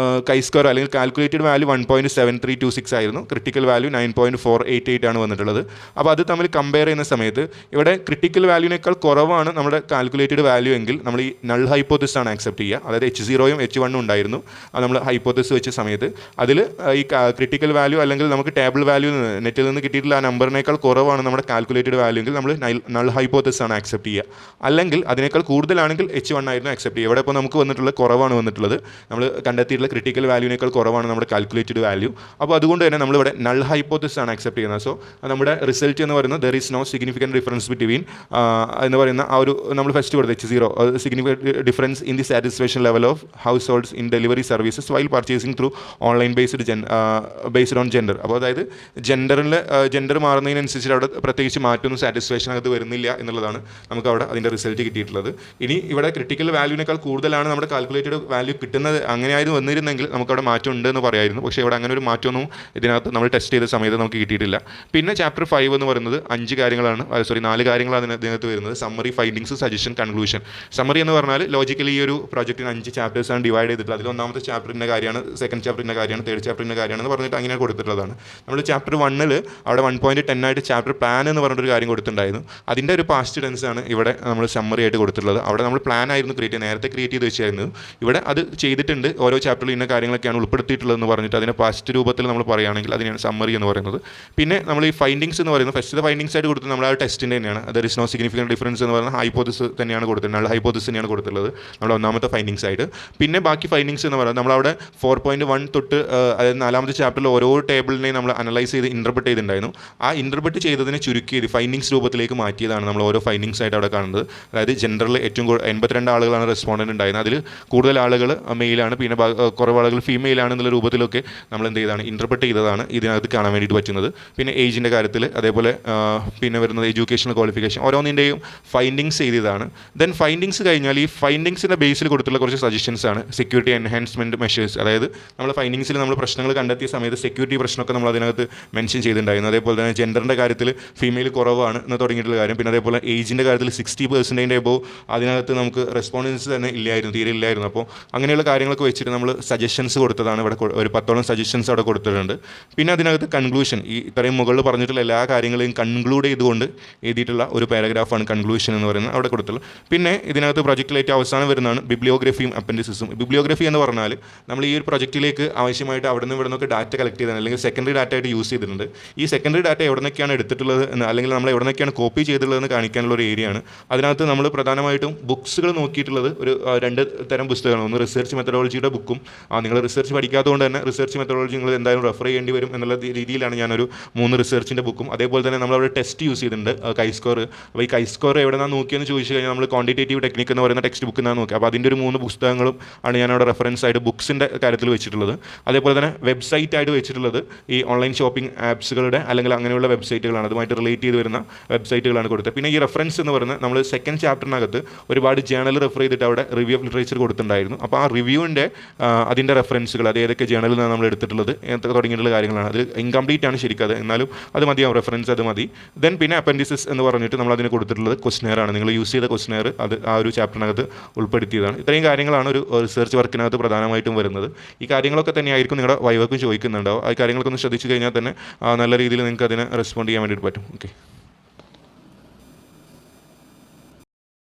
കൈ സ്ക്വയർ അല്ലെങ്കിൽ കാൽക്കുലേറ്റഡ് വാല്യൂ 1.7326 ആയിരുന്നു. ക്രിട്ടിക്കൽ വാല്യൂ 9.488 ആണ് വന്നിട്ടുള്ളത്. അപ്പോൾ അത് തമ്മിൽ കമ്പയർ ചെയ്യുന്ന സമയത്ത് ഇവിടെ ക്രിട്ടിക്കൽ വാല്യൂവിനേക്കാൾ കുറവാണ് നമ്മുടെ കാൽക്കുലേറ്റഡ് വാല്യൂ എങ്കിൽ നമ്മൾ ഈ നൾ ഹൈപ്പോത്തിസ് ആണ് ആക്സെപ്റ്റ് ചെയ്യുക. അതായത് H0 H1 ഉണ്ടായിരുന്നു. അത് നമ്മൾ ഹൈപ്പോത്തിസ് വെച്ച സമയത്ത് അതിൽ ഈ ക്രിട്ടിക്കൽ വാല്യൂ അല്ലെങ്കിൽ നമുക്ക് ടേബിൾ വാല്യൂ നെറ്റിൽ നിന്ന് കിട്ടിയിട്ടുള്ള ആ നമ്പറിനേക്കാൾ കുറവാണ് നമ്മുടെ കാൽക്കുലേറ്റഡ് വാല്യൂ എങ്കിൽ നമ്മൾ നൾ ഹൈപ്പോത്തിസ് ആണ് ആക്സെപ്റ്റ് ചെയ്യുക. അല്ലെങ്കിൽ അതിനേക്കാൾ കൂടുതലാണെങ്കിൽ H1 ആയിരുന്നു ആക്സെപ്റ്റ് ചെയ്യുക. ഇവിടെ ഇപ്പോൾ നമുക്ക് വന്നിട്ടുള്ള കുറവാണ് വന്നിട്ടുള്ളത്. നമ്മൾ കണ്ടെത്തിയിട്ടുള്ള ക്രിട്ടിക്കൽ വാല്യൂവിനേക്കാൾ കുറവാണ് നമ്മുടെ കാൽക്കുലേറ്റഡ് വാല്യൂ. അപ്പോൾ അതുകൊണ്ട് തന്നെ നമ്മളിവിടെ നൾ ഹൈപ്പോത്തിസ് ആണ് ആക്സെപ്റ്റ് ചെയ്യുന്നത്. സോ നമ്മുടെ റിസൾട്ട് എന്ന് പറയുന്നത് there is no significant difference between എന്ന് പറയുന്ന ആ ഒരു നമ്മൾ ഫസ്റ്റ് കൊടുത്ത H0 significant difference in the satisfaction level of households in delivery services while purchasing through online based on gender. അപ്പോൾ അതായത് ജെൻഡർ മാറുന്നതിനനുസരിച്ച് അവിടെ പ്രത്യേകിച്ച് മാറ്റമൊന്നും സാറ്റിസ്ഫാക്ഷനകത്ത് വരുന്നില്ല എന്നുള്ളതാണ് നമുക്ക് അവിടെ അതിൻ്റെ റിസൾട്ട് കിട്ടിയിട്ടുള്ളത്. ഇനി ഇവിടെ ക്രിട്ടിക്കൽ വാല്യൂവിനേക്കാൾ കൂടുതലാണ് നമ്മുടെ കാൽക്കുലേറ്റഡ് വാല്യൂ കിട്ടുന്നത്, അങ്ങനെയായിരുന്നു വന്നിരുന്നെങ്കിൽ നമുക്കവിടെ മാറ്റം ഉണ്ട് എന്ന് പറയായിരുന്നു. പക്ഷേ ഇവിടെ അങ്ങനെ ഒരു മാറ്റമൊന്നും ഇതിനകത്ത് നമ്മൾ ടെസ്റ്റ് ചെയ്ത സമയത്ത് നമുക്ക് കിട്ടിയിട്ടില്ല. പിന്നെ ചാപ്റ്റർ 5 എന്ന് പറയുന്നത് 4 കാര്യങ്ങളാണ് ഇതിനകത്ത് വരുന്നത്. Summary, findings, suggestion, conclusion. Summary എന്ന് പറഞ്ഞാൽ ലോജിക്കലി ഈ ഒരു പ്രോജക്റ്റിന് 5 ചാപ്റ്റേഴ്സാണ് ഡിവൈഡ് ചെയ്തിട്ടുള്ളത്. അതിൽ ഒന്നാമത്തെ ചാപ്റ്ററിൻ്റെ കാര്യമാണ്, സെക്കൻഡ് ചാപ്റ്ററിൻ്റെ കാര്യമാണ്, തേർഡ് ചാപ്റ്ററിൻ്റെ കാര്യമാണെന്ന് പറഞ്ഞിട്ട് അങ്ങനെ കൊടുത്തിട്ടുള്ളതാണ്. നമ്മൾ ചാപ്റ്റർ 1 അവിടെ 1.10 ആയിട്ട് ചാപ്റ്റർ പ്ലാൻ എന്ന് പറഞ്ഞിട്ടൊരു കാര്യം കൊടുത്തിട്ടുണ്ടായിരുന്നു. അതിൻ്റെ ഒരു പാസ്റ്റ് ടെൻസ് ആണ് ഇവിടെ നമ്മൾ സമ്മറി ആയിട്ട് കൊടുത്തിട്ടുള്ളത്. അവിടെ നമ്മൾ പ്ലാൻ ആയിരുന്നു നേരത്തെ ക്രിയേറ്റ് ചെയ്ത് വെച്ചായിരുന്നു. ഇവിടെ അത് ചെയ്തിട്ടുണ്ട്. ഓരോ ചാപ്റ്ററിൽ ഇന്ന കാര്യങ്ങളൊക്കെയാണ് ഉൾപ്പെടുത്തിയിട്ടുള്ളതെന്ന് പറഞ്ഞിട്ട് അതിനെ പാസ്റ്റ് രൂപത്തിൽ നമ്മൾ പറയുകയാണെങ്കിൽ അതിനെയാണ് സമ്മറി എന്ന് പറയുന്നത്. പിന്നെ നമ്മൾ ഈ ഫൈൻഡിങ്സ് എന്ന് പറയുന്നത് ഫസ്റ്റ് ഫൈൻഡിങ്സ് ആയിട്ട് കൊടുത്തത് നമ്മൾ ആ ടെസ്റ്റിൻ്റെ തന്നെയാണ്. There is no significant difference എന്ന് പറയുന്ന ഹൈപ്പോത്തിസ് തന്നെയാണ് കൊടുത്തിട്ടുള്ളത്. ഹൈപ്പോത്തിസ് തന്നെയാണ് കൊടുത്തിട്ടുള്ളത് നമ്മുടെ ഒന്നാമത്തെ ഫൈൻഡിങ്സ് ആയിട്ട്. പിന്നെ ബാക്കി ഫൈൻഡിങ്സ് എന്ന് പറയുന്നത് നമ്മളവിടെ 4.1 തൊട്ട് അതായത് 4ാമത്തെ ചാപ്റ്ററിൽ ഓരോ ടേബിളിനെയും നമ്മൾ അനലൈസ് ചെയ്ത് ഇൻ്റർപ്രറ്റ് ചെയ്തിട്ടുണ്ടായിരുന്നു. ആ ഇൻ്റർപ്രറ്റ് ചെയ്തതിനെ ചുരുക്കിയത് ഫൈൻഡിങ്സ് രൂപത്തിലേക്ക് മാറ്റിയതാണ് നമ്മൾ ഓരോ ഫൈൻഡിങ്സ് ആയിട്ട് അവിടെ കാണുന്നത്. അതായത് ജെൻഡറിൽ ഏറ്റവും 82 ആളുകളാണ് റെസ്പോണ്ടൻ്റ് ഉണ്ടായിരുന്നത്. അതിൽ കൂടുതൽ ആളുകൾ മെയിലാണ്, പിന്നെ കുറവ് ആളുകൾ ഫീമെയിലാണെന്നുള്ള രൂപത്തിലൊക്കെ നമ്മൾ എന്ത് ചെയ്താണ് ഇൻ്റർപ്രറ്റ് ചെയ്തതാണ് ഇതിനകത്ത് കാണാൻ വേണ്ടിയിട്ട് പറ്റുന്നത്. പിന്നെ ഏജിൻ്റെ കാര്യത്തിൽ അതേപോലെ പിന്നെ വരുന്നത് എഡ്യൂക്കേഷണൽ ക്വാളിഫിക്കേഷൻ ഓരോന്നിൻ്റെയും ഫൈൻഡിങ്സ് ചെയ്തതാണ്. ദെൻ ഫൈൻഡിങ്സ് കഴിഞ്ഞാൽ ഈ ഫൈൻഡിങ്സിൻ്റെ ബേസിൽ കൊടുത്തുള്ള കുറച്ച് സജഷൻസ് ആണ്. സെക്യൂരിറ്റി എൻഹാൻസ്മെൻറ്റ് മെഷേഴ്സ്, അതായത് നമ്മൾ ഫൈൻഡിങ്സിൽ നമ്മൾ പ്രശ്നങ്ങൾ കണ്ടെത്തിയ സമയത്ത് സെക്യൂരിറ്റി പ്രശ്നമൊക്കെ നമ്മൾ അതിനകത്ത് മെൻഷൻ ചെയ്തിട്ടുണ്ടായിരുന്നു. അതേപോലെ തന്നെ ജെൻഡറിൻ്റെ കാര്യത്തിൽ ഫീമെയിൽ കുറവാണ് എന്ന് തുടങ്ങിയിട്ടുള്ള കാര്യം. പിന്നെ അതേപോലെ ഏജിൻ്റെ കാര്യത്തിൽ 60% എബോവ് അതിനകത്ത് നമുക്ക് റെസ്പോണ്ടൻസ് തന്നെ തീരെ ഇല്ലായിരുന്നു. അപ്പോൾ അങ്ങനെയുള്ള കാര്യങ്ങളൊക്കെ വെച്ചിട്ട് നമ്മൾ സജഷൻസ് കൊടുത്തതാണ്. ഇവിടെ ഒരു 10ഓളം സജഷൻസ് അവിടെ കൊടുത്തിട്ടുണ്ട്. പിന്നെ അതിനകത്ത് കൺക്ലൂഷൻ, ഈ ഇത്രയും മുകളിൽ പറഞ്ഞിട്ടുള്ള എല്ലാ കാര്യങ്ങളെയും കൺക്ലൂഡ് ചെയ്തുകൊണ്ട് എഴുതിയിട്ടുള്ള ഒരു പാരഗ്രാഫാണ് കൺക്ലൂഷൻ എന്ന് പറയുന്നത് അവിടെ കൊടുത്തുള്ളത്. പിന്നെ ഇതിനകത്ത് പ്രൊജക്റ്റിലേക്ക് അവസാനം വരുന്നതാണ് ബിബ്ലിയോഗ്രഫിയും അപ്പൻഡിസിസും. ബിബ്ലിയോഗ്രഫി എന്ന് പറഞ്ഞാൽ നമ്മൾ ഈ ഒരു പ്രൊജക്റ്റിലേക്ക് ആവശ്യമായിട്ട് അവിടെ നിന്ന് ഇവിടെ നിന്നൊക്കെ ഡാറ്റ കളക്ട് ചെയ്തതാണ്, അല്ലെങ്കിൽ സെക്കൻഡറി ഡാറ്റ ആയിട്ട് യൂസ് ചെയ്തിട്ടുണ്ട്. ഈ സെക്കൻഡറി ഡാറ്റ എവിടെ നിന്നൊക്കെയാണ് എടുത്തിട്ടുള്ളത് എന്ന്, അല്ലെങ്കിൽ നമ്മൾ എവിടെ നിന്നൊക്കെയാണ് കോപ്പി ചെയ്തിട്ടുള്ളതെന്ന് കാണിക്കാനുള്ള ഒരു ഏരിയയാണ്. അതിനകത്ത് നമ്മൾ പ്രധാനമായിട്ടും ബുക്സുകൾ നോക്കിയിട്ടുള്ളത് ഒരു 2 തരം പുസ്തകമാണ്. ഒന്ന് റിസർച്ച് മെത്തഡോളജിയുടെ ബുക്കും, നിങ്ങൾ റിസർച്ച് പഠിക്കാത്തതുകൊണ്ട് തന്നെ റിസർച്ച് മെത്തഡോളജി നിങ്ങൾ എന്തായാലും റെഫർ ചെയ്യേണ്ടി വരും എന്നുള്ള രീതിയിലാണ് ഞാനൊരു 3 റിസർച്ചിൻ്റെ ബുക്കും. അതേപോലെ തന്നെ നമ്മളവിടെ ടെസ്റ്റ് യൂസ് ചെയ്തിട്ടുണ്ട്, കൈ സ്കോർ. അപ്പോൾ ഈ കൈ സ്കോർ എവിടെ നിന്നാണ് നോക്കിയെന്ന് ചോദിച്ചു കഴിഞ്ഞാൽ നമ്മൾ ക്വാണ്ടിറ്റേറ്റീവ് ടെക്നിക്ക് എന്ന് പറയുന്ന ടെക്സ്റ്റ് ബുക്കിൽ നിന്നാണ് നോക്കുക. അപ്പോൾ അതിൻ്റെ ഒരു 3 പുസ്തകങ്ങളും ആണ് ഞാനവിടെ റെഫറൻസ് ആയിട്ട് ബുക്സിൻ്റെ കാര്യത്തിൽ വെച്ചിട്ടുള്ളത്. അതേപോലെ തന്നെ വെബ്സൈറ്റ് ആയിട്ട് വെച്ചിട്ടുള്ളത് ഈ ഓൺലൈൻ ഷോപ്പിംഗ് ആപ്സുകളുടെ അല്ലെങ്കിൽ അങ്ങനെയുള്ള വെബ്സൈറ്റുകളാണ്, അതുമായിട്ട് റിലേറ്റ് ചെയ്ത് വരുന്ന വെബ്സൈറ്റുകളാണ് കൊടുത്തത്. പിന്നെ ഈ റെഫറൻസ് എന്ന് പറയുന്നത് നമ്മൾ സെക്കൻഡ് ചാപ്റ്ററിനകത്ത് ഒരുപാട് ജേണൽ റെഫർ ചെയ്തിട്ട് അവിടെ റിവ്യൂ ഓഫ് ലിറ്ററേച്ചർ കൊടുത്തിട്ടുണ്ടായിരുന്നു. അപ്പോൾ ആ റിവ്യൂവിൻ്റെ അതിൻ്റെ റെഫറൻസുകൾ, അത് ഏതൊക്കെ ജേണലിൽ നിന്നാണ് നമ്മൾ എടുത്തിട്ടുള്ളത് എന്നൊക്കെ തുടങ്ങിയിട്ടുള്ള കാര്യങ്ങളാണ്. അത് ഇൻകംപ്ലീറ്റ് ആണ് ശരിക്കും, അത് എന്നാലും അത് മതിയാവും, റെഫറൻസ് അത് മതി. ദെൻ പിന്നെ അപ്പൻഡിസസ് എന്ന് പറഞ്ഞിട്ട് നമ്മൾ അതിന് കൊടുത്തിട്ടുള്ളത് ക്വസ്റ്റനെയറാണ്. നിങ്ങൾ യൂസ് ചെയ്ത ക്വസ്റ്റനെയർ അത് ആ ഒരു ചാപ്റ്ററിനകത്ത് ഉൾപ്പെടുത്തിയതാണ്. ഇത്രയും കാര്യങ്ങളാണ് ഒരു റിസർച്ച് വർക്കിനകത്ത് പ്രധാനമായിട്ടും വരുന്നത്. ഈ കാര്യങ്ങളൊക്കെ തന്നെയായിരിക്കും നിങ്ങളുടെ വൈവക്കും ചോദിക്കുന്നുണ്ടാവും. ആ കാര്യങ്ങളൊക്കെ ഒന്ന് ശ്രദ്ധിച്ചു കഴിഞ്ഞാൽ തന്നെ നല്ല രീതിയിൽ നിങ്ങൾക്ക് അതിനെ റെസ്പോണ്ട് ചെയ്യാൻ വേണ്ടിയിട്ട് പറ്റും. ഓക്കെ.